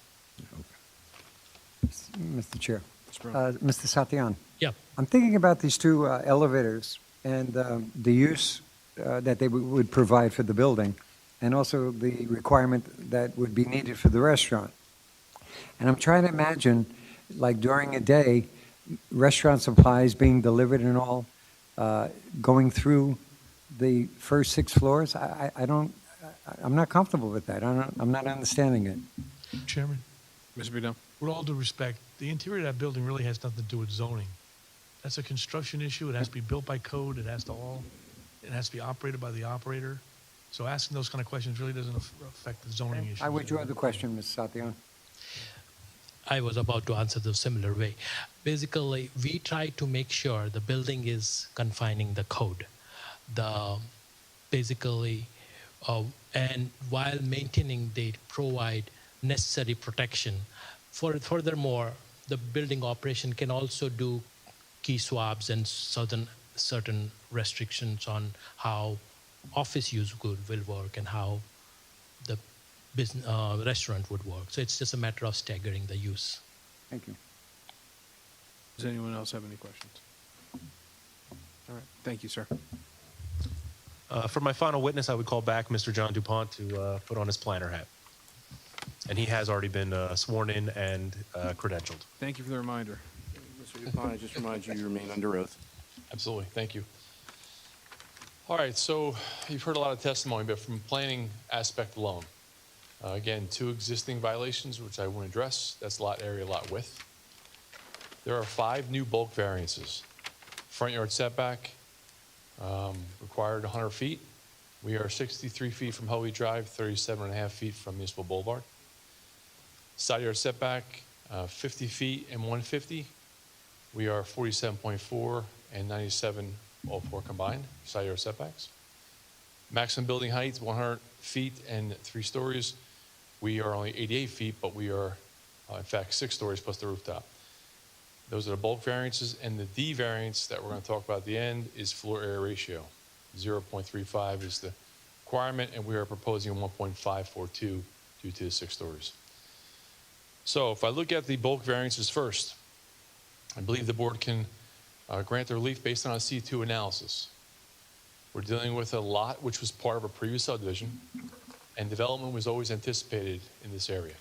Mr. Chair. Brown. Mr. Satyan. Yeah. I'm thinking about these two elevators and the use that they would provide for the building, and also the requirement that would be needed for the restaurant. And I'm trying to imagine, like during a day, restaurant supplies being delivered and all, going through the first 6 floors. I'm not comfortable with that. I'm not understanding it. Chairman, Mr. Budon? with all due respect, the interior of that building really has nothing to do with zoning. That's a construction issue. It has to be built by code. It has to be operated by the operator. So asking those kind of questions really doesn't affect the zoning issue. I withdraw the question, Mr. Satyan. I was about to answer the similar way. Basically, we try to make sure the building is confining the code. And while maintaining, they provide necessary protection. Furthermore, the building operation can also do key swabs and certain restrictions on how office use good will work and how the business, restaurant would work. So it's just a matter of staggering the use. Thank you. Does anyone else have any questions? All right. Thank you, sir. For my final witness, I would call back Mr. John DuPont to put on his planner hat. And he has already been sworn in and credentialed. Thank you for the reminder. Mr. DuPont, I just remind you remain under oath. Absolutely. Thank you. All right, so you've heard a lot of testimony, but from planning aspect alone, again, 2 existing violations, which I won't address. That's lot area, lot width. There are 5 new bulk variances. Front yard setback required 100 feet. We are 63 feet from Hoey Drive, 37.5 feet from Municipal Boulevard. Side yard setback, 50 feet and 150. We are 47.4 and 97, all 4 combined, side yard setbacks. Maximum building height, 100 feet and 3 stories. We are only 88 feet, but we are, in fact, 6 stories plus the rooftop. Those are the bulk variances, and the D variance that we're going to talk about at the end is floor area ratio. 0.35 is the requirement, and we are proposing 1.542 due to the 6 stories. So if I look at the bulk variances first, I believe the board can grant the relief based on a C2 analysis. We're dealing with a lot which was part of a previous subdivision, and development was always anticipated in this area.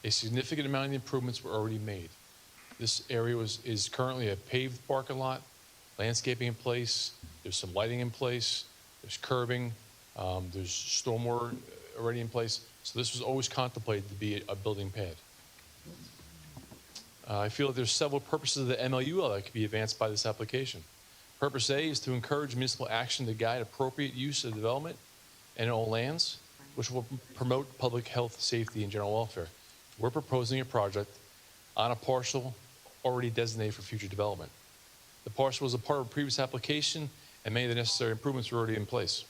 A significant amount of the improvements were already made. This area is currently a paved parking lot, landscaping in place, there's some lighting in place, there's curbing, there's stormwater already in place. So this was always contemplated to be a building pad. I feel that there's several purposes of the MLUL that could be advanced by this application. Purpose A is to encourage municipal action to guide appropriate use of development and all lands. which will promote public health, safety, and general welfare. We're proposing a project on a parcel already designated for future development. The parcel was a part of a previous application, and many of the necessary improvements were already in place.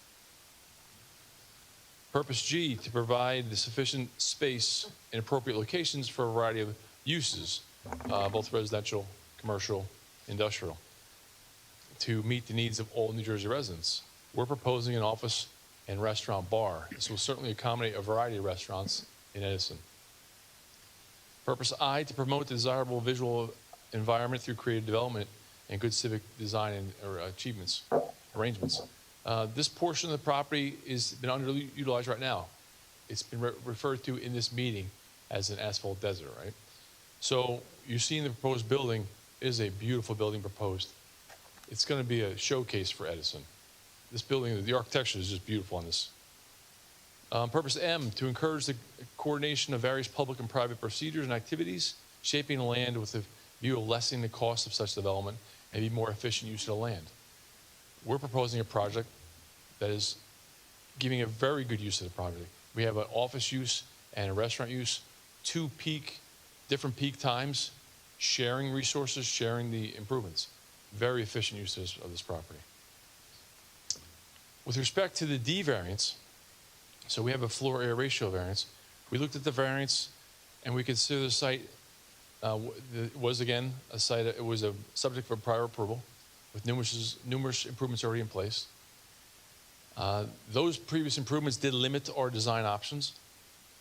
Purpose G, to provide the sufficient space in appropriate locations for a variety of uses, both residential, commercial, industrial, to meet the needs of all New Jersey residents. We're proposing an office and restaurant bar. This will certainly accommodate a variety of restaurants in Edison. Purpose I, to promote the desirable visual environment through creative development and good civic design and arrangements. This portion of the property has been underutilized right now. It's been referred to in this meeting as an asphalt desert, right? So you're seeing the proposed building is a beautiful building proposed. It's going to be a showcase for Edison. This building, the architecture is just beautiful on this. Purpose M, to encourage the coordination of various public and private procedures and activities, shaping the land with a view of lessening the cost of such development and be more efficient use of the land. We're proposing a project that is giving a very good use of the property. We have an office use and a restaurant use, different peak times, sharing resources, sharing the improvements. Very efficient use of this property. With respect to the D variance, so we have a floor area ratio variance. We looked at the variance and we consider the site was again a site, it was a subject for prior approval with numerous improvements already in place. Those previous improvements did limit our design options,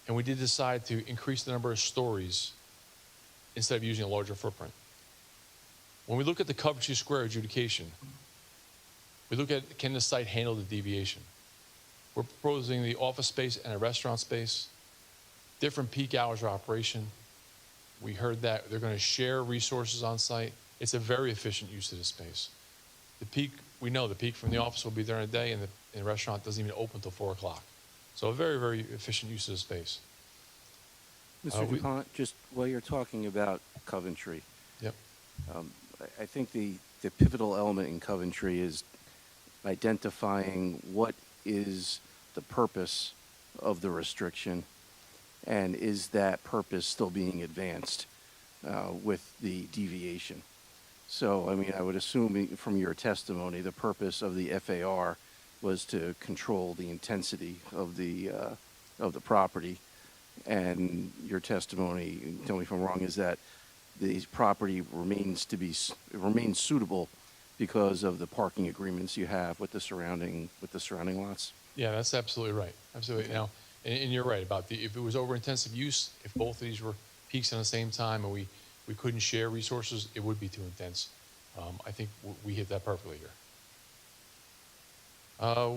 and we did decide to increase the number of stories instead of using a larger footprint. When we look at the coverage square adjudication, we look at, can the site handle the deviation? We're proposing the office space and a restaurant space, different peak hours of operation. We heard that they're going to share resources on site. It's a very efficient use of the space. The peak, we know the peak from the office will be during the day, and the restaurant doesn't even open until 4 o'clock. So a very, very efficient use of the space. Mr. DuPont, just while you're talking about Coventry, yep. I think the pivotal element in Coventry is identifying what is the purpose of the restriction, and is that purpose still being advanced with the deviation. So, I mean, I would assume from your testimony, the purpose of the FAR was to control the intensity of the property, and your testimony, tell me if I'm wrong, is that the property remains suitable because of the parking agreements you have with the surrounding lots. Yeah, that's absolutely right. Absolutely. Now, and you're right about if it was over intensive use, if both of these were peaks at the same time and we couldn't share resources, it would be too intense. I think we hit that perfectly here.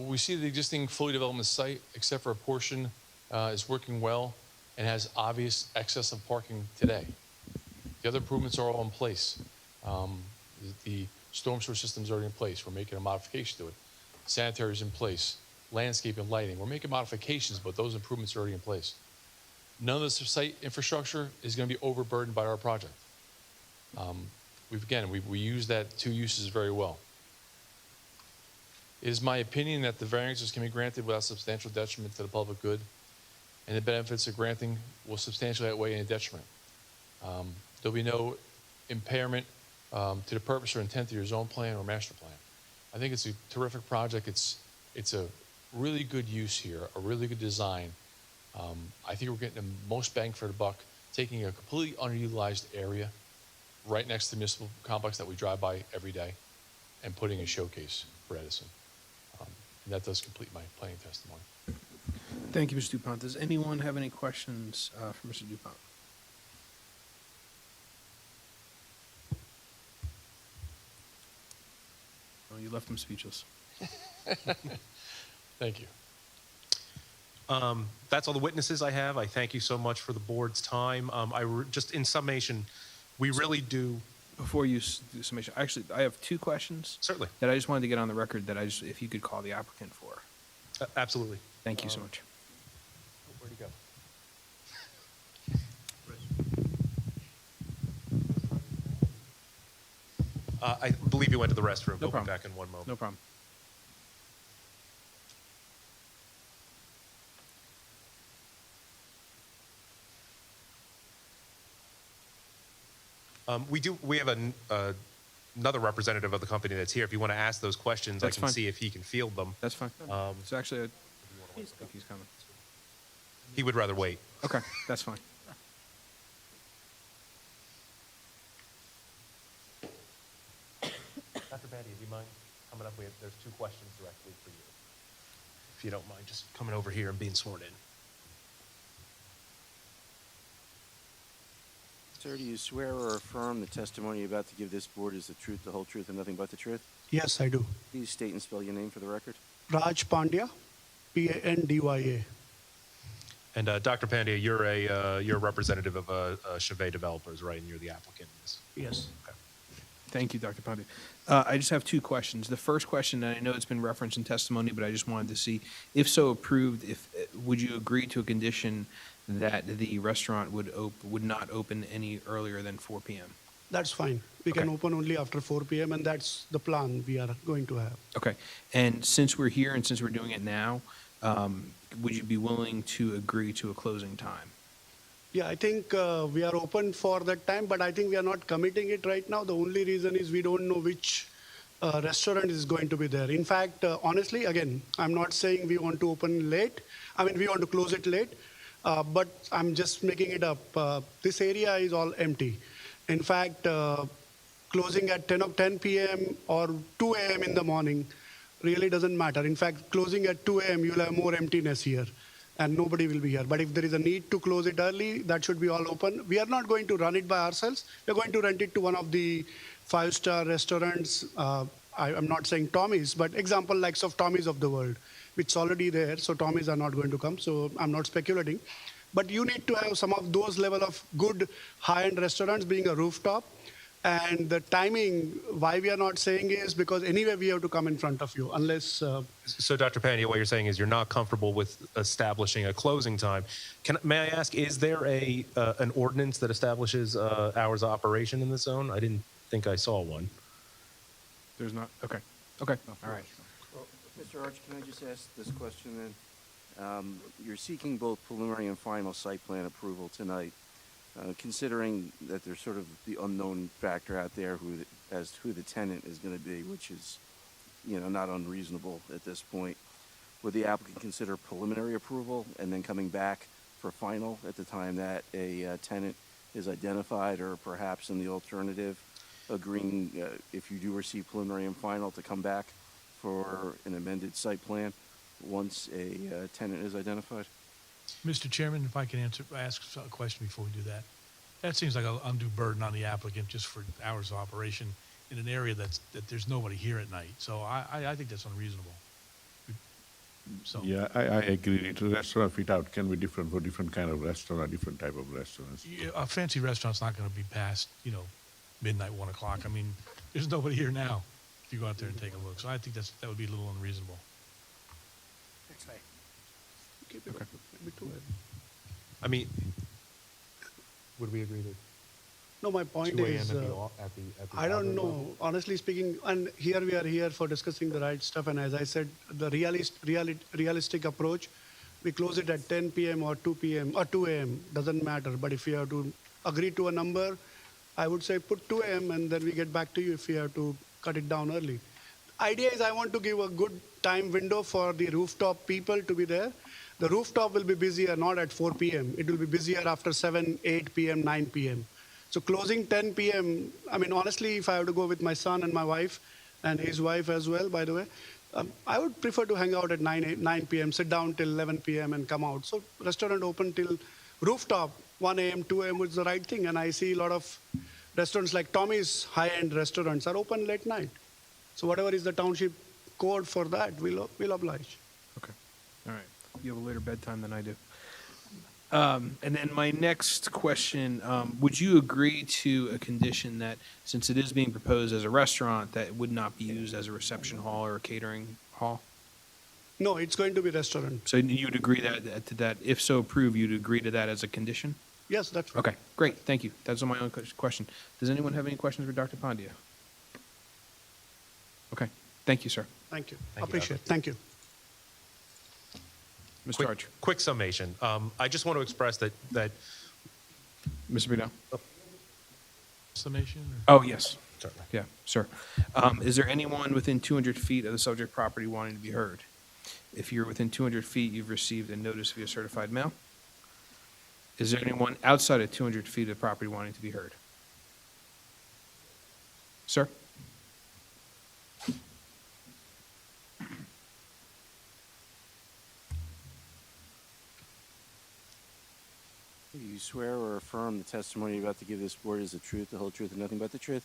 We see the existing fully development site, except for a portion, is working well and has obvious excess of parking today. The other improvements are all in place. The storm sewer system is already in place. We're making a modification to it. Sanitary is in place. Landscape and lighting. We're making modifications, but those improvements are already in place. None of the site infrastructure is going to be overburdened by our project. We use that two uses very well. It is my opinion that the variances can be granted without substantial detriment to the public good, and the benefits of granting will substantially outweigh any detriment. There'll be no impairment to the purpose or intent of your zone plan or master plan. I think it's a terrific project. It's a really good use here, a really good design. I think we're getting the most bang for the buck, taking a completely underutilized area right next to the municipal complex that we drive by every day and putting a showcase for Edison. And that does complete my planning testimony. Thank you, Mr. DuPont. Does anyone have any questions for Mr. DuPont? Oh, you left him speechless. Thank you. That's all the witnesses I have. I thank you so much for the board's time. Just in summation, we really do. Before you do summation, actually, I have two questions. Certainly. That I just wanted to get on the record that if you could call the applicant for. Absolutely. Thank you so much. Where'd he go? I believe you went to the restroom. No We'll problem. be back in one moment. No problem. We have another representative of the company that's here. If you want to ask those questions, That's I can fine. see if he can field them. That's fine. So actually, I think he's coming. He would rather wait. Okay, that's fine. Dr. Bandy, do you mind coming up? There's two questions directly for you. If you don't mind just coming over here and being sworn in. Sir, do you swear or affirm the testimony you're about to give this board is the truth, the whole truth, and nothing but the truth? Yes, I do. Please state and spell your name for the record. Raj Pandya, Pandya. And Dr. Pandya, you're a representative of Chevet Developers, right? And you're the applicant in this. Yes. Thank you, Dr. Pandya. I just have two questions. The first question, and I know it's been referenced in testimony, but I just wanted to see, if so approved, would you agree to a condition that the restaurant would not open any earlier than 4 p.m.? That's fine. We can open only after 4 p.m. and that's the plan we are going to have. Okay. And since we're here and since we're doing it now, would you be willing to agree to a closing time? Yeah, I think we are open for that time, but I think we are not committing it right now. The only reason is we don't know which restaurant is going to be there. In fact, honestly, again, I'm not saying we want to open late. I mean, we want to close it late, but I'm just making it up. This area is all empty. In fact, closing at 10 p.m. or 2 a.m. in the morning really doesn't matter. In fact, closing at 2 a.m., you'll have more emptiness here and nobody will be here. But if there is a need to close it early, that should be all open. We are not going to run it by ourselves. We're going to rent it to one of the 5-star restaurants. I'm not saying Tommy's, but example likes of Tommy's of the world, which is already there. So Tommy's are not going to come. So I'm not speculating. But you need to have some of those level of good high-end restaurants being a rooftop. And the timing, why we are not saying is because anyway we have to come in front of you unless... So, Dr. Pandya, what you're saying is you're not comfortable with establishing a closing time. May I ask, is there an ordinance that establishes hours of operation in the zone? I didn't think I saw one. There's not? Okay. Okay. All right. Well, Mr. Arch, can I just ask this question then? You're seeking both preliminary and final site plan approval tonight. Considering that there's sort of the unknown factor out there as to who the tenant is going to be, which is, not unreasonable at this point, would the applicant consider preliminary approval and then coming back for final at the time that a tenant is identified, or perhaps in the alternative, agreeing if you do receive preliminary and final to come back for an amended site plan once a tenant is identified? Mr. Chairman, if I can ask a question before we do that. That seems like an undue burden on the applicant just for hours of operation in an area that there's nobody here at night. So I think that's unreasonable. So. Yeah, I agree. The restaurant fit out can be different for different kind of restaurant, different type of restaurants. Yeah, a fancy restaurant's not going to be past, midnight, 1 o'clock. I mean, there's nobody here now if you go out there and take a look. So I think that would be a little unreasonable. I mean, would we agree that? No, my point 2 a.m. is, at the I don't outdoor know, level? honestly speaking, and here we are here for discussing the right stuff, and as I said, the realistic approach, we close it at 10 p.m. or 2 p.m. or 2 a.m., doesn't matter, but if you have to agree to a number, I would say put 2 a.m. and then we get back to you if we have to cut it down early. Idea is I want to give a good time window for the rooftop people to be there. The rooftop will be busier not at 4 p.m. It will be busier after 7, 8 p.m., 9 p.m. So closing 10 p.m., I mean, honestly, if I have to go with my son and my wife, and his wife as well, by the way, I would prefer to hang out at 9 p.m., sit down till 11 p.m. and come out. So restaurant open till rooftop, 1 a.m., 2 a.m. was the right thing. And I see a lot of restaurants like Tommy's high-end restaurants are open late night. So whatever is the township code for that, we'll oblige. Okay. All right. You have a later bedtime than I do. And then my next question, would you agree to a condition that, since it is being proposed as a restaurant, that it would not be used as a reception hall or a catering hall? No, it's going to be restaurant. So you'd agree that, if so approved, you'd agree to that as a condition? Yes, that's right. Okay, great, thank you. That's my own question. Does anyone have any questions for Dr. Pandya? Okay, thank you, sir. Thank you. Appreciate it. Thank you. Mr. Arch. Quick summation. I just want to express that Mr. Bidell. summation? Oh, yes. Yeah, sir. Is there anyone within 200 feet of the subject property wanting to be heard? If you're within 200 feet, you've received a notice via certified mail. Is there anyone outside of 200 feet of the property wanting to be heard? Sir? You swear or affirm the testimony you're about to give this board is the truth, the whole truth, and nothing but the truth?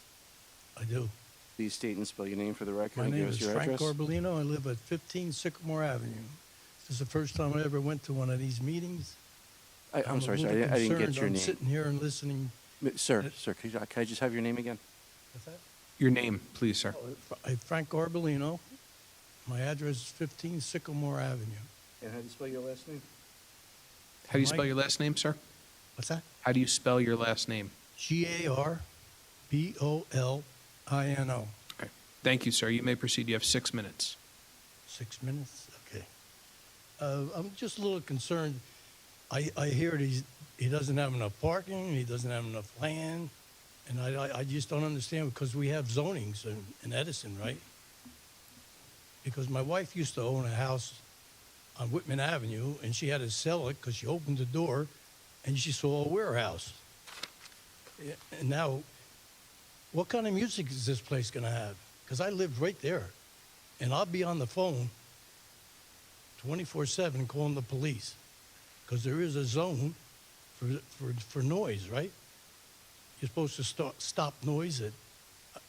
I do. Please state and spell your name for the record My and give name us is your Frank address. Orbelino. I live at 15 Sycamore Avenue. This is the first time I ever went to one of these meetings. I'm sorry, sir, a little I didn't get concerned. your I'm name. sitting here and listening. Sir, can I just have your name again? What's that? Your name, please, sir. Frank Orbelino. My address is 15 Sycamore Avenue. And how do you spell your last name? How do you spell Mike? your last name, sir? What's that? How do you spell your last name? Garbolino. Okay. Thank you, sir. You may proceed. You have 6 minutes. 6 minutes? Okay. I'm just a little concerned. I hear he doesn't have enough parking, he doesn't have enough land, and I just don't understand because we have zonings in Edison, right? Because my wife used to own a house on Whitman Avenue, and she had to sell it because she opened the door and she saw a warehouse. And now, what kind of music is this place going to have? Because I live right there, and I'll be on the phone 24/7 calling the police, because there is a zone for noise, right? You're supposed to stop noise at,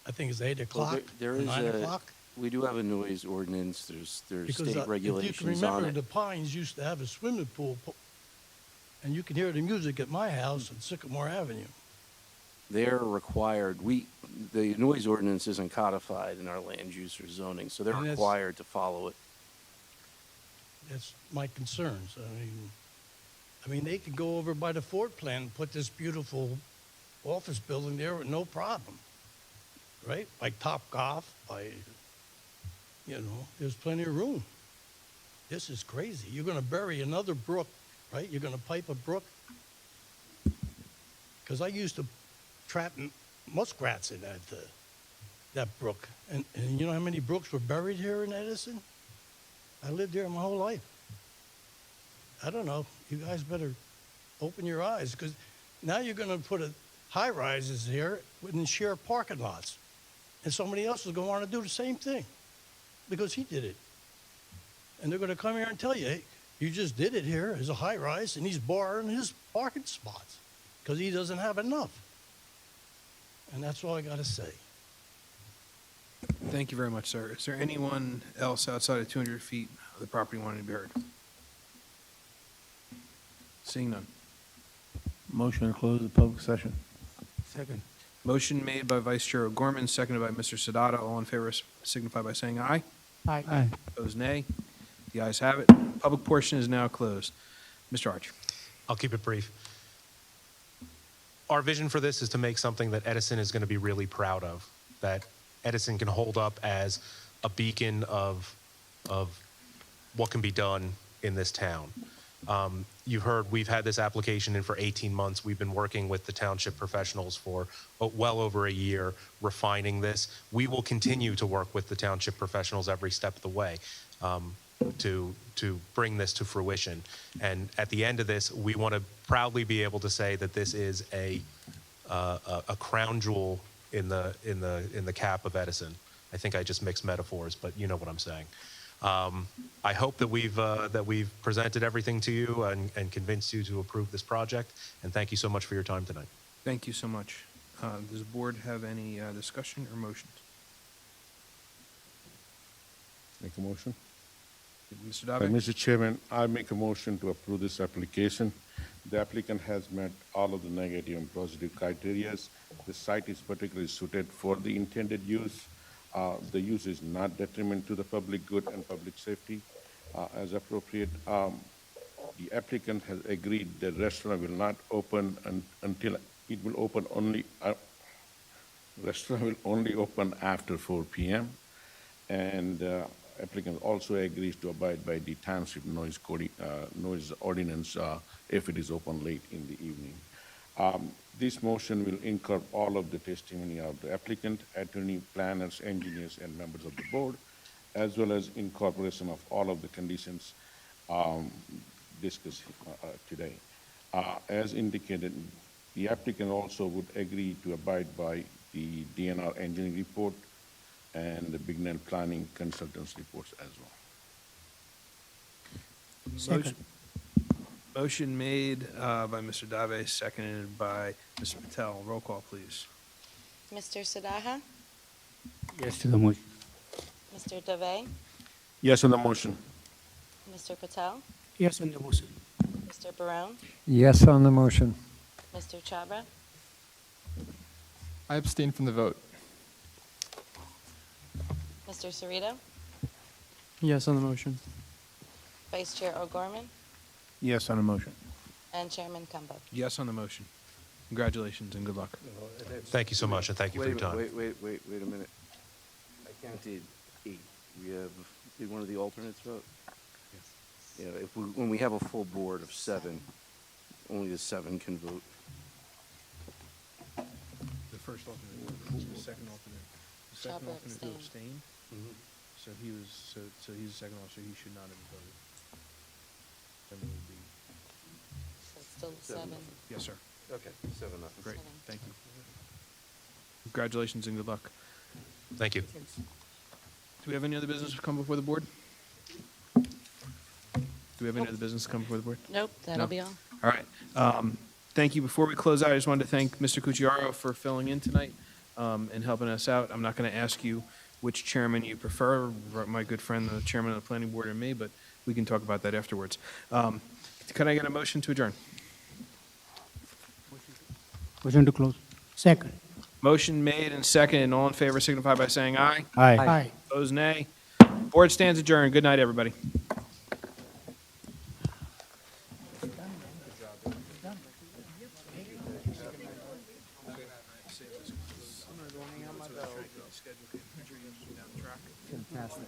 I think it's 8 o'clock, There or is 9 o'clock. we do have a noise ordinance. There's Because state if you regulations can remember, on it. the Pines used to have a swimming pool, and you can hear the music at my house on Sycamore Avenue. They're required, the noise ordinance isn't codified in our land use or zoning, so they're And that's- required to follow it. That's my concerns. I mean, they could go over by the Ford plant and put this beautiful office building there with no problem, right? By Top Golf, there's plenty of room. This is crazy. You're going to bury another brook, right? You're going to pipe a brook. Because I used to trap muskrats in that brook. And you know how many brooks were buried here in Edison? I lived here my whole life. I don't know. You guys better open your eyes, because now you're going to put high rises here within shared parking lots. And somebody else is going to want to do the same thing because he did it. And they're going to come here and tell you, hey, you just did it here as a high rise, and he's borrowing his parking spots because he doesn't have enough. And that's all I got to say. Thank you very much, sir. Is there anyone else outside of 200 feet of the property wanting to be heard? Seeing none. Motion to close the public session. Second. Motion made by Vice Chair O'Gorman, seconded by Mr. Sadata. All in favor signify by saying aye. Aye. Opposed, nay. The ayes have it. Public portion is now closed. Mr. Arch. I'll keep it brief. Our vision for this is to make something that Edison is going to be really proud of, that Edison can hold up as a beacon of what can be done in this town. You've heard we've had this application in for 18 months. We've been working with the township professionals for well over a year, refining this. We will continue to work with the township professionals every step of the way to bring this to fruition. And at the end of this, we want to proudly be able to say that this is a crown jewel in the cap of Edison. I think I just mixed metaphors, but you know what I'm saying. I hope that we've presented everything to you and convinced you to approve this project. And thank you so much for your time tonight. Thank you so much. Does the board have any discussion or motions? Make a motion? Mr. Dabe? Mr. Chairman, I make a motion to approve this application. The applicant has met all of the negative and positive criteria. The site is particularly suited for the intended use. The use is not detriment to the public good and public safety as appropriate. The applicant has agreed the restaurant will not open until it will open only, restaurant will only open after 4 p.m. And applicant also agrees to abide by the township noise ordinance if it is open late in the evening. This motion will incorporate all of the testimony of the applicant, attorney, planners, engineers, and members of the board, as well as incorporation of all of the conditions discussed today. As indicated, the applicant also would agree to abide by the DNR engineering report and the Bignell Planning Consultants reports as well. Motion made by Mr. Dave, seconded by Mr. Patel. Roll call, please. Mr. Sadaha? Yes to the motion. Mr. Dave? Yes on the motion. Mr. Patel? Yes on the motion. Mr. Barone? Yes on the motion. Mr. Chabra? I abstain from the vote. Mr. Cerrito? Yes on the motion. Vice Chair O'Gorman? Yes on the motion. And Chairman Kumbo. Yes on the motion. Congratulations and good luck. Thank you so much, and thank you for your time. Wait a minute. I counted 8. Did one of the alternates vote? Yes. Yeah, when we have a full board of 7, only the 7 can vote. The first alternate, the second alternate. The second Chabra alternate who abstained. abstained? So he's the second officer, he should not have voted. Then it would be, So it's still 7. yes, sir. Okay, 7-0. Great, thank you. Congratulations and good luck. Thank you. Do we have any other business to come before the board? Do we have any other business to come before the board? Nope, that'll No? be all. All right. Thank you. Before we close out, I just wanted to thank Mr. Cucciaro for filling in tonight and helping us out. I'm not going to ask you which chairman you prefer, my good friend, the chairman of the planning board, and me, but we can talk about that afterwards. Can I get a motion to adjourn? Motion to close. Second. Motion made and seconded, and all in favor signify by saying aye. Aye. Aye. Opposed, nay. Board stands adjourned. Good night, everybody. Fantastic.